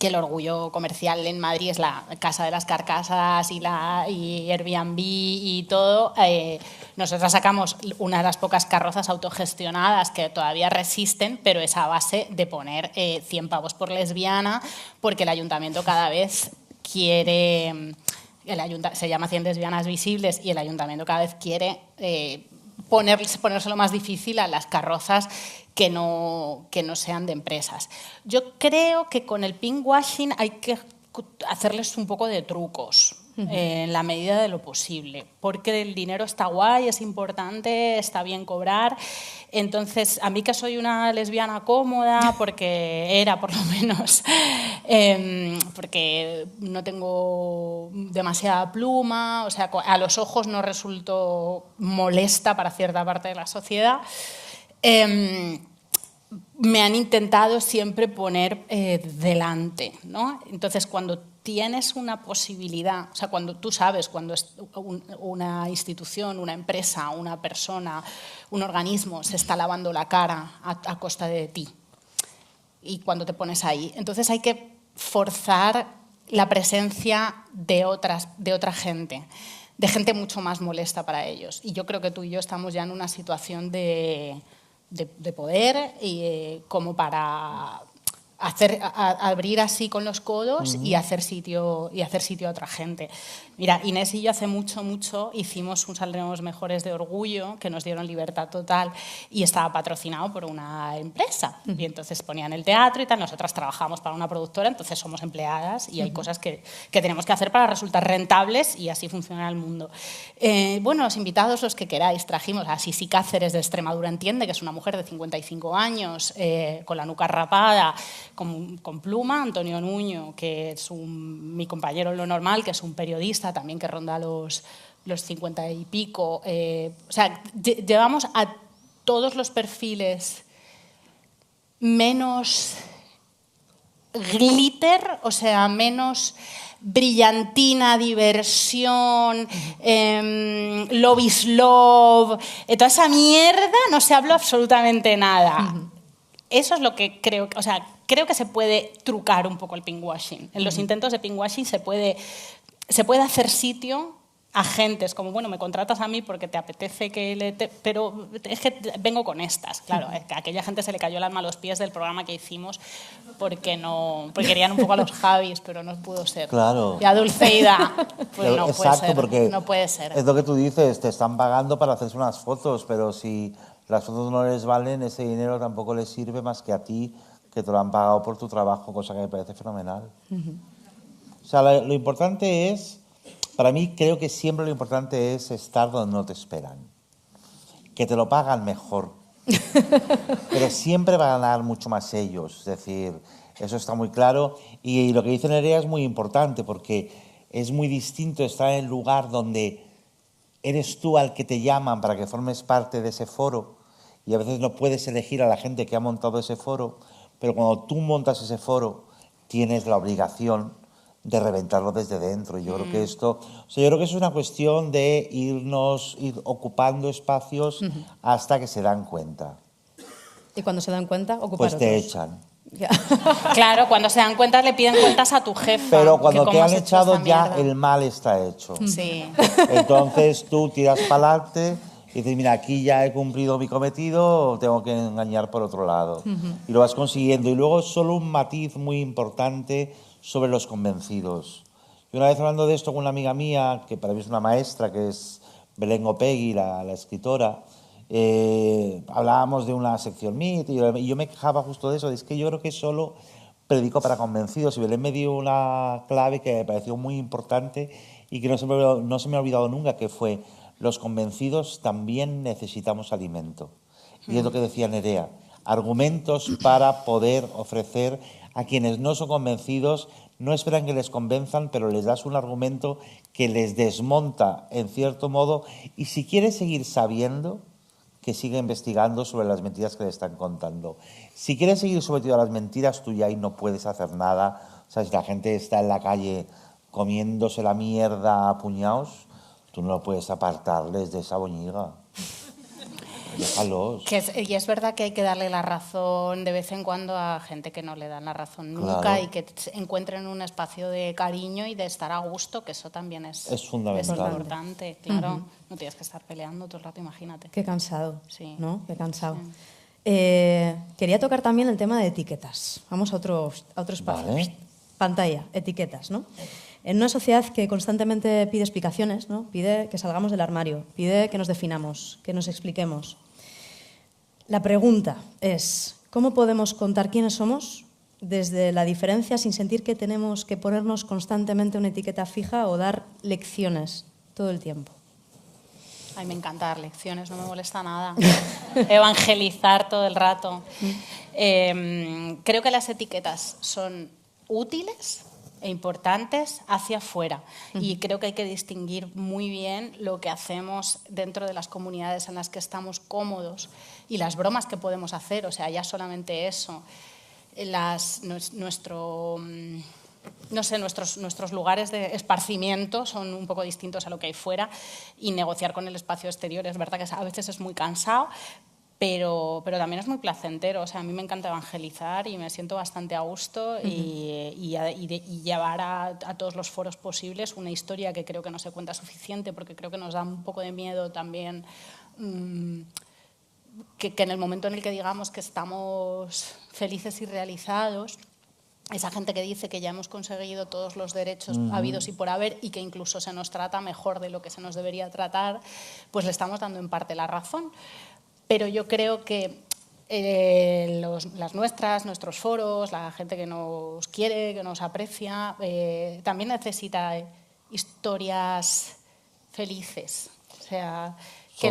Speaker 3: el orgullo comercial en Madrid es la Casa de las Carcasas y Airbnb y todo. Nosotras sacamos una de las pocas carrozas autogestionadas que todavía resisten, pero es a base de poner 100 pavos por lesbiana, porque el ayuntamiento cada vez quiere... se llama 100 lesbianas visibles y el ayuntamiento cada vez quiere ponérselo más difícil a las carrozas que no sean de empresas. Yo creo que con el pinkwashing hay que hacerles un poco de trucos en la medida de lo posible, porque el dinero está guay, es importante, está bien cobrar. Entonces, a mí que soy una lesbiana cómoda, porque era por lo menos, porque no tengo demasiada pluma, o sea, a los ojos no resulto molesta para cierta parte de la sociedad, me han intentado siempre poner delante, ¿no? Entonces, cuando tienes una posibilidad, o sea, cuando tú sabes cuando una institución, una empresa, una persona, un organismo se está lavando la cara a costa de ti, y cuando te pones ahí, entonces hay que forzar la presencia de otra gente, de gente mucho más molesta para ellos. Y yo creo que tú y yo estamos ya en una situación de poder como para abrir así con los codos y hacer sitio a otra gente. Mira, Inés y yo hace mucho hicimos un Saldremos Mejores de Orgullo, que nos dieron libertad total, y estaba patrocinado por una empresa. Y entonces ponían el teatro y tal. Nosotras trabajamos para una productora, entonces somos empleadas y hay cosas que tenemos que hacer para resultar rentables, y así funciona el mundo. Bueno, los invitados, los que queráis, trajimos a Sisi Cáceres de Extremadura Entiende, que es una mujer de 55 años, con la nuca rapada, con pluma. Antonio Nuño, que es mi compañero en Lo Normal, que es un periodista también que ronda los 50 y pico. O sea, llevamos a todos los perfiles menos glitter, o sea, menos brillantina, diversión, love is love, toda esa mierda, no se habló absolutamente nada. Eso es lo que creo, o sea, creo que se puede trucar un poco el pinkwashing. En los intentos de pinkwashing se puede hacer sitio a gentes como, bueno, me contratas a mí porque te apetece pero es que vengo con estas. Claro, a aquella gente se le cayó el alma a los pies del programa que hicimos porque querían un poco a los Javis, pero no pudo ser.
Speaker 2: Claro.
Speaker 3: Y a Dulceida, pues no
Speaker 2: Exacto,
Speaker 3: puede ser.
Speaker 2: porque
Speaker 3: No puede ser.
Speaker 2: es lo que tú dices, te están pagando para hacerse unas fotos, pero si las fotos no les valen, ese dinero tampoco les sirve más que a ti, que te lo han pagado por tu trabajo, cosa que me parece fenomenal. O sea, lo importante es... Para mí creo que siempre lo importante es estar donde no te esperan, que te lo pagan mejor Pero siempre van a ganar mucho más ellos, es decir, eso está muy claro. Y lo que dice Nerea es muy importante, porque es muy distinto estar en el lugar donde eres tú al que te llaman para que formes parte de ese foro, y a veces no puedes elegir a la gente que ha montado ese foro, pero cuando tú montas ese foro tienes la obligación de reventarlo desde dentro. Y yo creo que esto, o sea, yo creo que es una cuestión de ir ocupando espacios hasta que se dan cuenta.
Speaker 1: Y cuando se dan cuenta, ocupar
Speaker 2: Pues te
Speaker 1: otros.
Speaker 2: echan.
Speaker 1: Ya.
Speaker 3: Claro, cuando se dan cuenta le piden cuentas a tu jefa.
Speaker 2: Pero
Speaker 3: que
Speaker 2: cuando
Speaker 3: cómo
Speaker 2: te
Speaker 3: has
Speaker 2: han
Speaker 3: hecho
Speaker 2: echado
Speaker 3: esta
Speaker 2: ya
Speaker 3: mierda.
Speaker 2: el mal está hecho.
Speaker 3: Sí.
Speaker 2: Entonces tú tiras para adelante y dices, mira, aquí ya he cumplido mi cometido, tengo que engañar por otro lado. Y lo vas consiguiendo. Y luego solo un matiz muy importante sobre los convencidos. Y una vez hablando de esto con una amiga mía, que para mí es una maestra, que es Belén Opegui, la escritora, hablábamos de una sección MIT y yo me quejaba justo de eso, es que yo creo que solo predico para convencidos, y Belén me dio una clave que me pareció muy importante y que no se me ha olvidado nunca, que fue: los convencidos también necesitamos alimento. Y es lo que decía Nerea, argumentos para poder ofrecer a quienes no son convencidos. No esperan que les convenzan, pero les das un argumento que les desmonta en cierto modo, y si quieres seguir sabiendo, que siga investigando sobre las mentiras que le están contando. Si quieres seguir sometido a las mentiras, tú ya ahí no puedes hacer nada. O sea, si la gente está en la calle comiéndose la mierda a puñados, tú no puedes apartarles de esa boñiga. Déjalos.
Speaker 3: Y es verdad que hay que darle la razón de vez en cuando a gente que no le dan la razón nunca,
Speaker 2: Claro.
Speaker 3: y que encuentren un espacio de cariño y de estar a gusto, que eso también es
Speaker 2: fundamental.
Speaker 3: Es importante, claro. No tienes que estar peleando todo el rato, imagínate.
Speaker 1: Qué cansado,
Speaker 3: Sí.
Speaker 1: ¿no? Qué cansado.
Speaker 3: Sí.
Speaker 1: Quería tocar también el tema de etiquetas. Vamos a otro espacio.
Speaker 2: Vale.
Speaker 1: Pantalla, etiquetas, ¿no? En una sociedad que constantemente pide explicaciones, ¿no? Pide que salgamos del armario, pide que nos definamos, que nos expliquemos. La pregunta es, ¿cómo podemos contar quiénes somos desde la diferencia sin sentir que tenemos que ponernos constantemente una etiqueta fija o dar lecciones todo el tiempo?
Speaker 3: Ay, me encanta dar lecciones, no me molesta nada. Evangelizar todo el rato. Creo que las etiquetas son útiles e importantes hacia afuera, y creo que hay que distinguir muy bien lo que hacemos dentro de las comunidades en las que estamos cómodos y las bromas que podemos hacer. O sea, ya solamente eso. Nuestros lugares de esparcimiento son un poco distintos a lo que hay fuera, y negociar con el espacio exterior es verdad que a veces es muy cansado, pero también es muy placentero. O sea, a mí me encanta evangelizar y me siento bastante a gusto, y llevar a todos los foros posibles una historia que creo que no se cuenta suficiente, porque creo que nos da un poco de miedo también que en el momento en el que digamos que estamos felices y realizados, esa gente que dice que ya hemos conseguido todos los derechos habidos y por haber, y que incluso se nos trata mejor de lo que se nos debería tratar, pues le estamos dando en parte la razón. Pero yo creo que nuestros foros, la gente que nos quiere, que nos aprecia, también necesita historias felices. O sea, que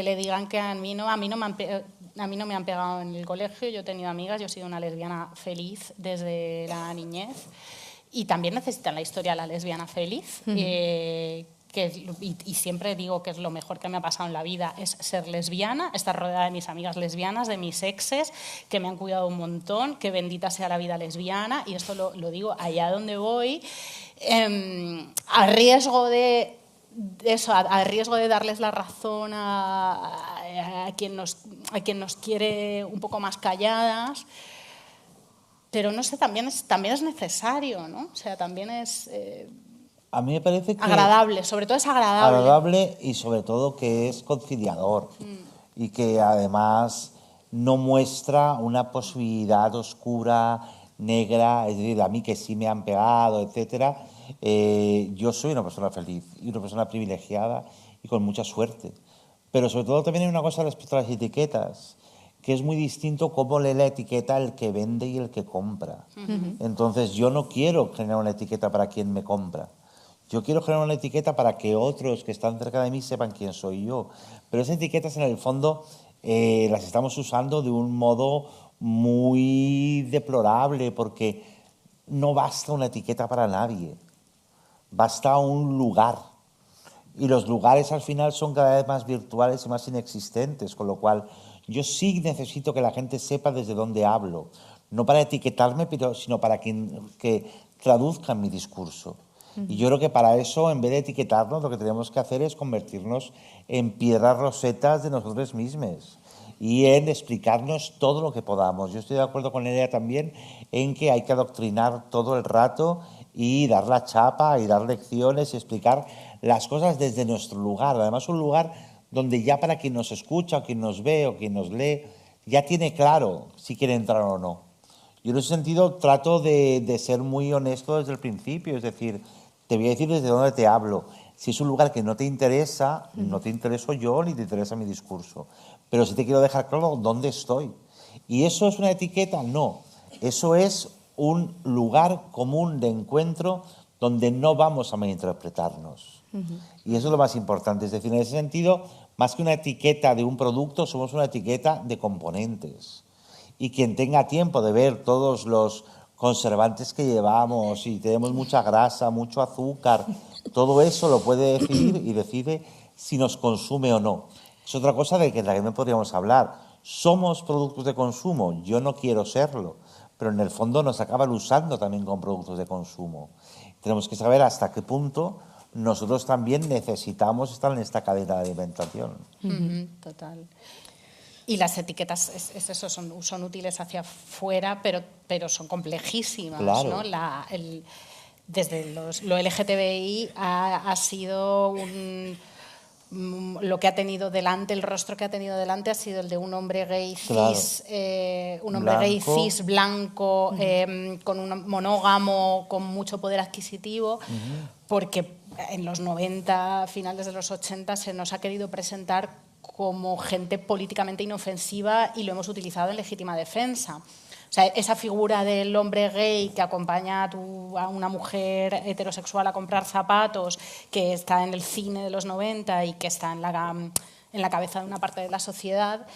Speaker 3: le digan que a mí no me han pegado en el colegio, yo he tenido amigas, yo he sido una lesbiana feliz desde la niñez, y también necesitan la historia de la lesbiana feliz. Y siempre digo que es lo mejor que me ha pasado en la vida, es ser lesbiana, estar rodeada de mis amigas lesbianas, de mis exes, que me han cuidado un montón, que bendita sea la vida lesbiana, y esto lo digo allá donde voy, a riesgo de darles la razón a quien nos quiere un poco más calladas. Pero no sé, también es necesario, ¿no? O sea, también es...
Speaker 2: A mí me parece que...
Speaker 3: agradable, sobre todo es agradable.
Speaker 2: Agradable, y sobre todo que es conciliador, y que además no muestra una posibilidad oscura, negra, es decir, a mí que sí me han pegado, etcétera. Yo soy una persona feliz y una persona privilegiada y con mucha suerte. Pero sobre todo también hay una cosa respecto a las etiquetas, que es muy distinto cómo lee la etiqueta el que vende y el que compra. Entonces yo no quiero generar una etiqueta para quien me compra. Yo quiero generar una etiqueta para que otros que están cerca de mí sepan quién soy yo. Pero esas etiquetas en el fondo las estamos usando de un modo muy deplorable, porque no basta una etiqueta para nadie, basta un lugar. Y los lugares al final son cada vez más virtuales y más inexistentes, con lo cual yo sí necesito que la gente sepa desde dónde hablo, no para etiquetarme, sino para que traduzcan mi discurso. Y yo creo que para eso, en vez de etiquetarnos, lo que tenemos que hacer es convertirnos en piedras rosetas de nosotros mismos y en explicarnos todo lo que podamos. Yo estoy de acuerdo con ella también en que hay que adoctrinar todo el rato y dar la chapa y dar lecciones y explicar las cosas desde nuestro lugar. Además, un lugar donde ya para quien nos escucha, o quien nos ve, o quien nos lee, ya tiene claro si quiere entrar o no. Yo en ese sentido trato de ser muy honesto desde el principio, es decir, te voy a decir desde dónde te hablo. Si es un lugar que no te interesa, no te intereso yo ni te interesa mi discurso. Pero sí te quiero dejar claro dónde estoy. ¿Y eso es una etiqueta? No. Eso es un lugar común de encuentro donde no vamos a malinterpretarnos. Y eso es lo más importante. Es decir, en ese sentido, más que una etiqueta de un producto, somos una etiqueta de componentes. Y quien tenga tiempo de ver todos los conservantes que llevamos, y tenemos mucha grasa, mucho azúcar, todo eso lo puede decidir y decide si nos consume o no. Es otra cosa de la que no podríamos hablar. ¿Somos productos de consumo? Yo no quiero serlo, pero en el fondo nos acaban usando también como productos de consumo. Tenemos que saber hasta qué punto nosotros también necesitamos estar en esta cadena de alimentación.
Speaker 3: Total. Y las etiquetas eso, son útiles hacia afuera, pero son complejísimas,
Speaker 2: claro.
Speaker 3: ¿no? Desde lo LGTBI ha sido lo que ha tenido delante, el rostro que ha tenido delante ha sido el de un hombre gay cis, claro. Un hombre gay cis blanco, con un monógamo, con mucho poder adquisitivo, porque en los 90, finales de los 80, se nos ha querido presentar como gente políticamente inofensiva y lo hemos utilizado en legítima defensa. O sea, esa figura del hombre gay que acompaña a una mujer heterosexual a comprar zapatos, que está en el cine de los 90 y que está en la cabeza de una parte de la sociedad,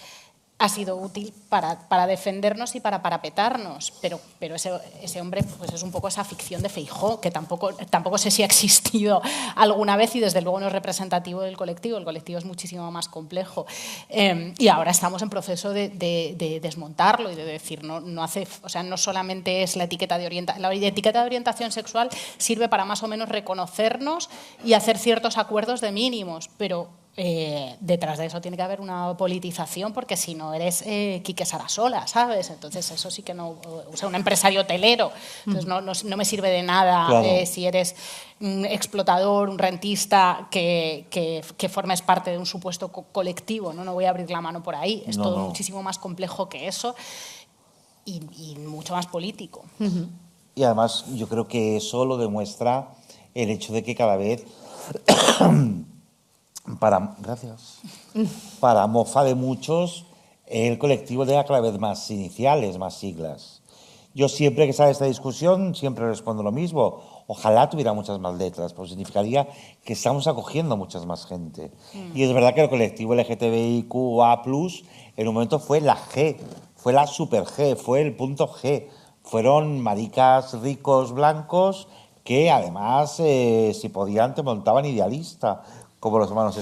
Speaker 3: ha sido útil para defendernos y para parapetarnos, pero ese hombre pues es un poco esa ficción de Feijóo, que tampoco sé si ha existido alguna vez y desde luego no es representativo del colectivo. El colectivo es muchísimo más complejo, y ahora estamos en proceso de desmontarlo y de decir no solamente es la etiqueta de orientación sexual sirve para más o menos reconocernos y hacer ciertos acuerdos de mínimos, pero detrás de eso tiene que haber una politización, porque si no eres Quique Sarasola, ¿sabes? Entonces eso sí que no, o sea, un empresario hotelero, entonces no me sirve de nada, claro. Si eres un explotador, un rentista que formes parte de un supuesto colectivo, no voy a abrir la mano por ahí, es todo muchísimo más complejo que eso y mucho más político.
Speaker 2: Y además yo creo que eso lo demuestra el hecho de que cada vez para mofa de muchos, el colectivo tenga cada vez más iniciales, más siglas. Yo siempre que sale esta discusión, siempre respondo lo mismo. Ojalá tuviera muchas más letras, porque significaría que estamos acogiendo muchas más gente. Y es verdad que el colectivo LGTBIQA+, en un momento fue la G, fue la super G, fue el punto G. Fueron maricas ricos blancos que además, si podían, te montaban idealista, como los hermanos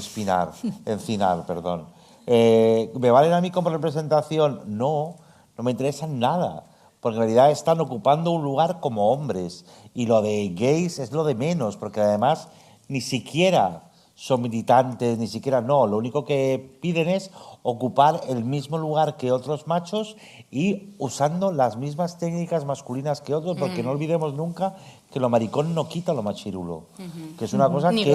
Speaker 2: Encinar, perdón. ¿Me valen a mí como representación? No me interesan nada, porque en realidad están ocupando un lugar como hombres, y lo de gays es lo de menos, porque además ni siquiera son militantes, ni siquiera lo único que piden es ocupar el mismo lugar que otros machos y usando las mismas técnicas masculinas que otros, porque no olvidemos nunca que lo maricón no quita lo machirulo, que es una cosa
Speaker 3: ni
Speaker 2: que...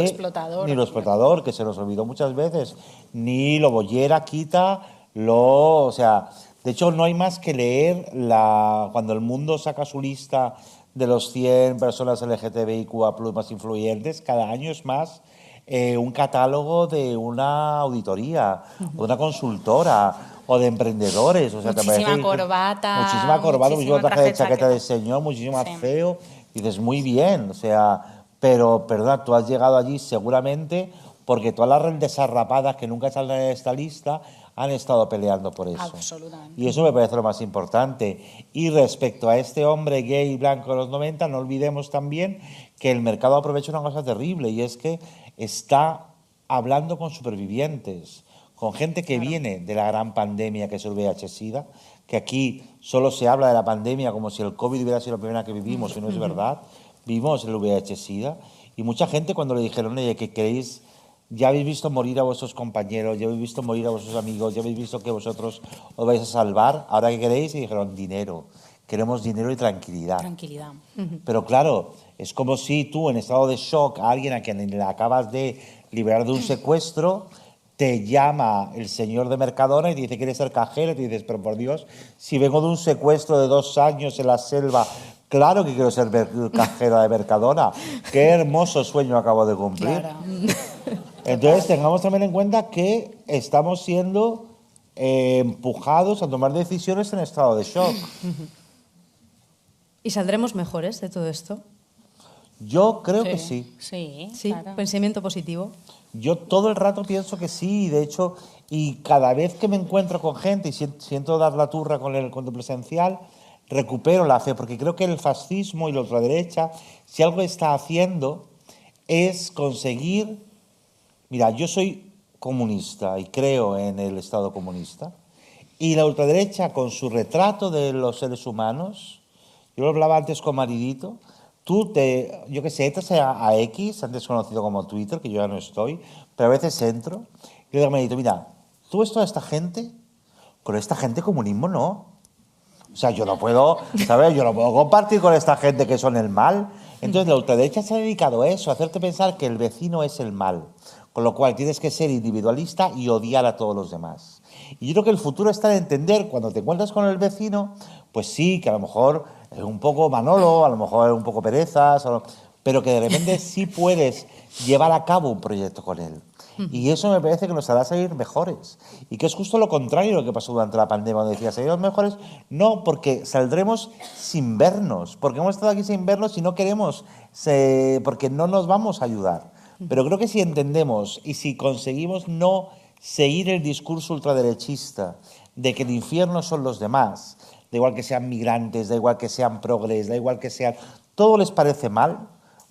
Speaker 3: Ni
Speaker 2: lo explotador, que se nos olvidó muchas veces, ni lo bollera quita o sea, de hecho no hay más que leer cuando el Mundo saca su lista de los 100 personas LGTBIQA+ más influyentes, cada año es más un catálogo de una auditoría, o de una consultora, o de emprendedores. O sea,
Speaker 3: muchísima corbata,
Speaker 2: muchísima traje de chaqueta de señor, muchísima feo. Y dices, muy bien, o sea, pero perdona, tú has llegado allí seguramente porque todas las desarrapadas que nunca salen en esta lista han estado peleando por eso.
Speaker 3: Absolutamente.
Speaker 2: Y eso me parece lo más importante. Y respecto a este hombre gay blanco de los 90, no olvidemos también que el mercado aprovecha una cosa terrible, y es que está hablando con supervivientes, con gente que viene de la gran pandemia que es el VIH-Sida, que aquí solo se habla de la pandemia como si el COVID hubiera sido la primera que vivimos, y no es verdad. Vivimos el VIH-Sida, y mucha gente cuando le dijeron, oye, ¿qué queréis? Ya habéis visto morir a vuestros compañeros, ya habéis visto morir a vuestros amigos, ya habéis visto que vosotros os vais a salvar, ¿ahora qué queréis? Y dijeron, dinero. Queremos dinero y tranquilidad.
Speaker 3: Tranquilidad.
Speaker 2: Pero claro, es como si tú en estado de shock a alguien a quien le acabas de liberar de un secuestro, te llama el señor de Mercadona y te dice, ¿quieres ser cajero? Y te dices, pero por Dios, si vengo de un secuestro de 2 años en la selva, claro que quiero ser cajera de Mercadona. Qué hermoso sueño acabo de cumplir.
Speaker 3: Claro.
Speaker 2: Entonces, tengamos también en cuenta que estamos siendo empujados a tomar decisiones en estado de shock.
Speaker 1: ¿Y saldremos mejores de todo esto?
Speaker 2: Yo creo que sí.
Speaker 3: Sí,
Speaker 1: Sí,
Speaker 3: claro.
Speaker 1: pensamiento positivo.
Speaker 2: Yo todo el rato pienso que sí, y de hecho, y cada vez que me encuentro con gente y siento dar la turra con el presencial, recupero la fe, porque creo que el fascismo y la ultraderecha, si algo está haciendo, es conseguir... Mira, yo soy comunista y creo en el Estado comunista, y la ultraderecha, con su retrato de los seres humanos, yo lo hablaba antes con Maridito, yo qué sé, entras a X, antes conocido como Twitter, que yo ya no estoy, pero a veces entro, y le digo a Maridito, mira, tú ves toda esta gente, con esta gente comunismo no. O sea, yo no puedo, ¿sabes? Yo no puedo compartir con esta gente que son el mal. Entonces la ultraderecha se ha dedicado a eso, a hacerte pensar que el vecino es el mal. Con lo cual tienes que ser individualista y odiar a todos los demás. Y yo creo que el futuro está en entender, cuando te encuentras con el vecino, pues sí, que a lo mejor es un poco Manolo, a lo mejor es un poco Perezas, pero que de repente sí puedes llevar a cabo un proyecto con él. Y eso me parece que nos hará salir mejores. Y que es justo lo contrario de lo que pasó durante la pandemia, cuando decía, ¿salimos mejores? No, porque saldremos sin vernos, porque hemos estado aquí sin vernos y no queremos, porque no nos vamos a ayudar. Pero creo que si entendemos y si conseguimos no seguir el discurso ultraderechista de que el infierno son los demás, da igual que sean migrantes, da igual que sean progres, da igual que sean... Todo les parece mal,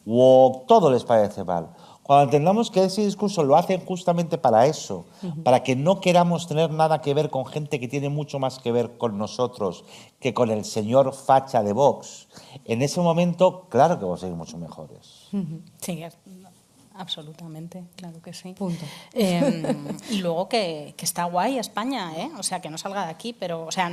Speaker 2: o todo les parece mal. Cuando entendamos que ese discurso lo hacen justamente para eso, para que no queramos tener nada que ver con gente que tiene mucho más que ver con nosotros que con el señor facha de Vox, en ese momento, claro que vamos a ir mucho mejores.
Speaker 3: Sí, absolutamente, claro que sí.
Speaker 1: Punto.
Speaker 3: Y luego que está guay España, ¿eh? O sea, que no salga de aquí, pero, o sea,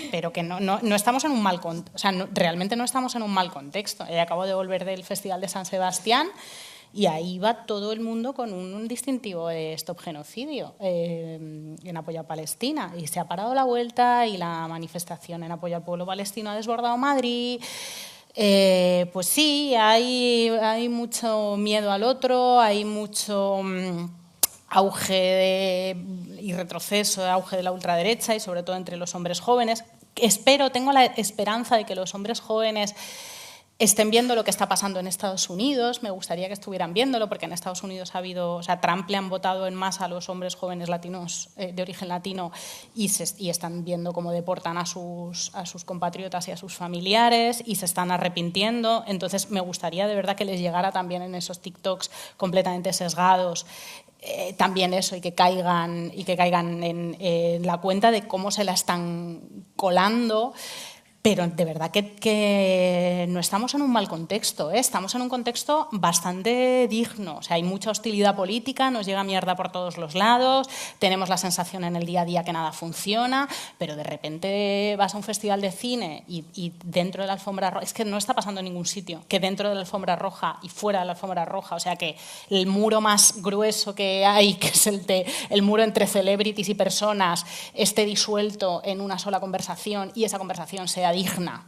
Speaker 3: pero que no estamos en un mal contexto, o sea, realmente no estamos en un mal contexto. Acabo de volver del Festival de San Sebastián y ahí va todo el mundo con un distintivo de Stop Genocidio en apoyo a Palestina, y se ha parado la vuelta y la manifestación en apoyo al pueblo palestino ha desbordado Madrid. Pues sí, hay mucho miedo al otro, hay mucho auge y retroceso de auge de la ultraderecha, y sobre todo entre los hombres jóvenes. Tengo la esperanza de que los hombres jóvenes estén viendo lo que está pasando en Estados Unidos. Me gustaría que estuvieran viéndolo, porque en Estados Unidos ha habido, o sea, Trump le han votado en masa a los hombres jóvenes latinos de origen latino, y están viendo cómo deportan a sus compatriotas y a sus familiares, y se están arrepintiendo. Entonces me gustaría de verdad que les llegara también en esos TikToks completamente sesgados también eso, y que caigan en la cuenta de cómo se la están colando. Pero de verdad que no estamos en un mal contexto, ¿eh? Estamos en un contexto bastante digno. O sea, hay mucha hostilidad política, nos llega mierda por todos los lados, tenemos la sensación en el día a día que nada funciona, pero de repente vas a un festival de cine y dentro de la alfombra roja, es que no está pasando en ningún sitio, que dentro de la alfombra roja y fuera de la alfombra roja, o sea, que el muro más grueso que hay, que es el muro entre celebrities y personas, esté disuelto en una sola conversación, y esa conversación sea digna.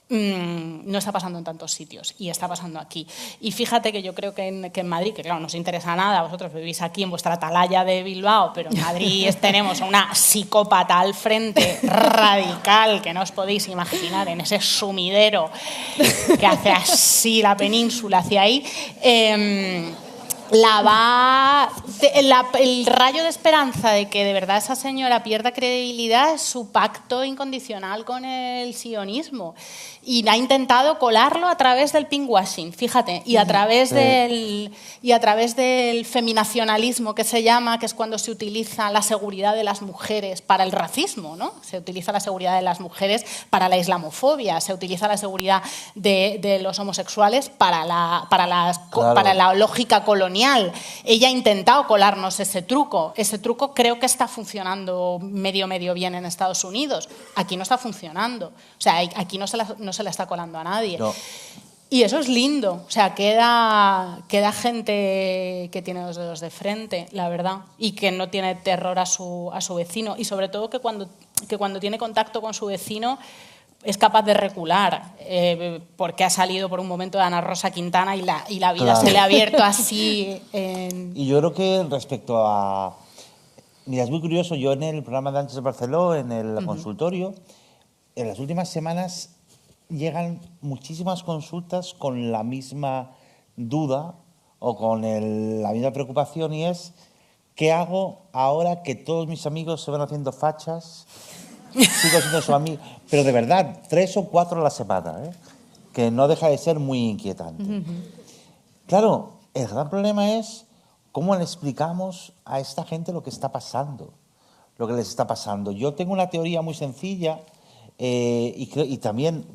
Speaker 3: No está pasando en tantos sitios, y está pasando aquí. Y fíjate que yo creo que en Madrid, que claro, no os interesa nada, vosotros vivís aquí en vuestra atalaya de Bilbao, pero en Madrid tenemos a una psicópata al frente radical que no os podéis imaginar, en ese sumidero que hace así la península hacia ahí. el rayo de esperanza de que de verdad esa señora pierda credibilidad es su pacto incondicional con el sionismo. Y ha intentado colarlo a través del pinkwashing, fíjate, y a través del feminacionalismo, que se llama, que es cuando se utiliza la seguridad de las mujeres para el racismo, ¿no? Se utiliza la seguridad de las mujeres para la islamofobia, se utiliza la seguridad de los homosexuales para la lógica colonial. Ella ha intentado colarnos ese truco. Ese truco creo que está funcionando medio bien en Estados Unidos. Aquí no está funcionando. O sea, aquí no se la está colando a nadie. No. Y eso es lindo. O sea, queda gente que tiene los dedos de frente, la verdad, y que no tiene terror a su vecino. Y sobre todo que cuando tiene contacto con su vecino es capaz de recular, porque ha salido por un momento de Ana Rosa Quintana y la vida se le ha abierto así.
Speaker 2: Y yo creo que respecto a... Mira, es muy curioso, yo en el programa de Antes de Barceló, en el consultorio, en las últimas semanas llegan muchísimas consultas con la misma duda o con la misma preocupación, y es ¿qué hago ahora que todos mis amigos se van haciendo fachas? Sigo siendo su amigo, pero de verdad, 3 o 4 a la semana, que no deja de ser muy inquietante. Claro, el gran problema es cómo le explicamos a esta gente lo que está pasando, lo que les está pasando. Yo tengo una teoría muy sencilla, y también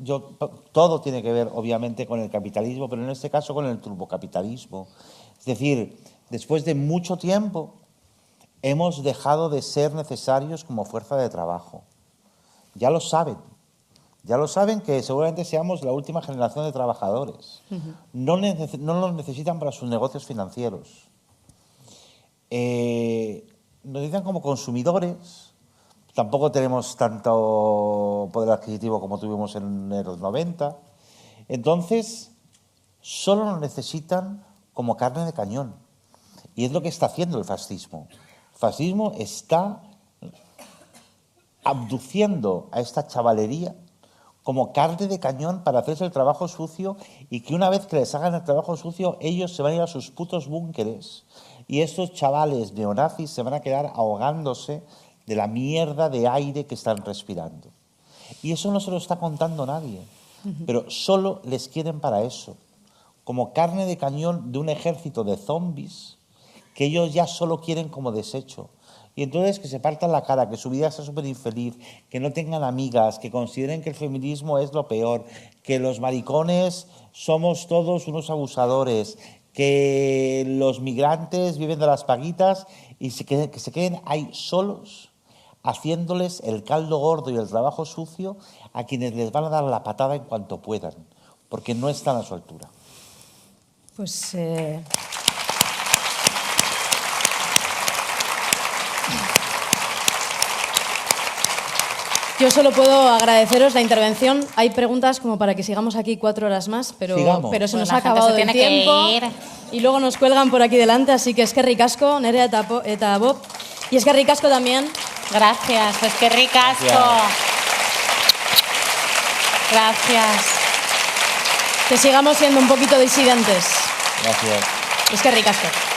Speaker 2: todo tiene que ver, obviamente, con el capitalismo, pero en este caso con el turbocapitalismo. Es decir, después de mucho tiempo hemos dejado de ser necesarios como fuerza de trabajo. Ya lo saben que seguramente seamos la última generación de trabajadores. No nos necesitan para sus negocios financieros. Nos necesitan como consumidores. Tampoco tenemos tanto poder adquisitivo como tuvimos en los 90. Entonces, solo nos necesitan como carne de cañón. Y es lo que está haciendo el fascismo. El fascismo está abduciendo a esta chavalería como carne de cañón para hacerse el trabajo sucio, y que una vez que les hagan el trabajo sucio, ellos se van a ir a sus putos búnkeres. Y estos chavales neonazis se van a quedar ahogándose de la mierda de aire que están respirando. Y eso no se lo está contando nadie, pero solo les quieren para eso, como carne de cañón de un ejército de zombies que ellos ya solo quieren como desecho. Y entonces que se partan la cara, que su vida sea súper infeliz, que no tengan amigas, que consideren que el feminismo es lo peor, que los maricones somos todos unos abusadores, que los migrantes viven de las paguitas, y que se queden ahí solos, haciéndoles el caldo gordo y el trabajo sucio a quienes les van a dar la patada en cuanto puedan, porque no están a su altura.
Speaker 1: Pues... Yo solo puedo agradeceros la intervención. Hay preguntas como para que sigamos aquí 4 horas más, pero se nos ha acabado el tiempo. Y luego nos cuelgan por aquí delante, así que eskerrik asko, Nerea eta Bob. Y eskerrik asko también.
Speaker 3: Gracias, eskerrik asko. Gracias.
Speaker 1: Que sigamos siendo un poquito disidentes.
Speaker 2: Gracias.
Speaker 1: Eskerrik asko.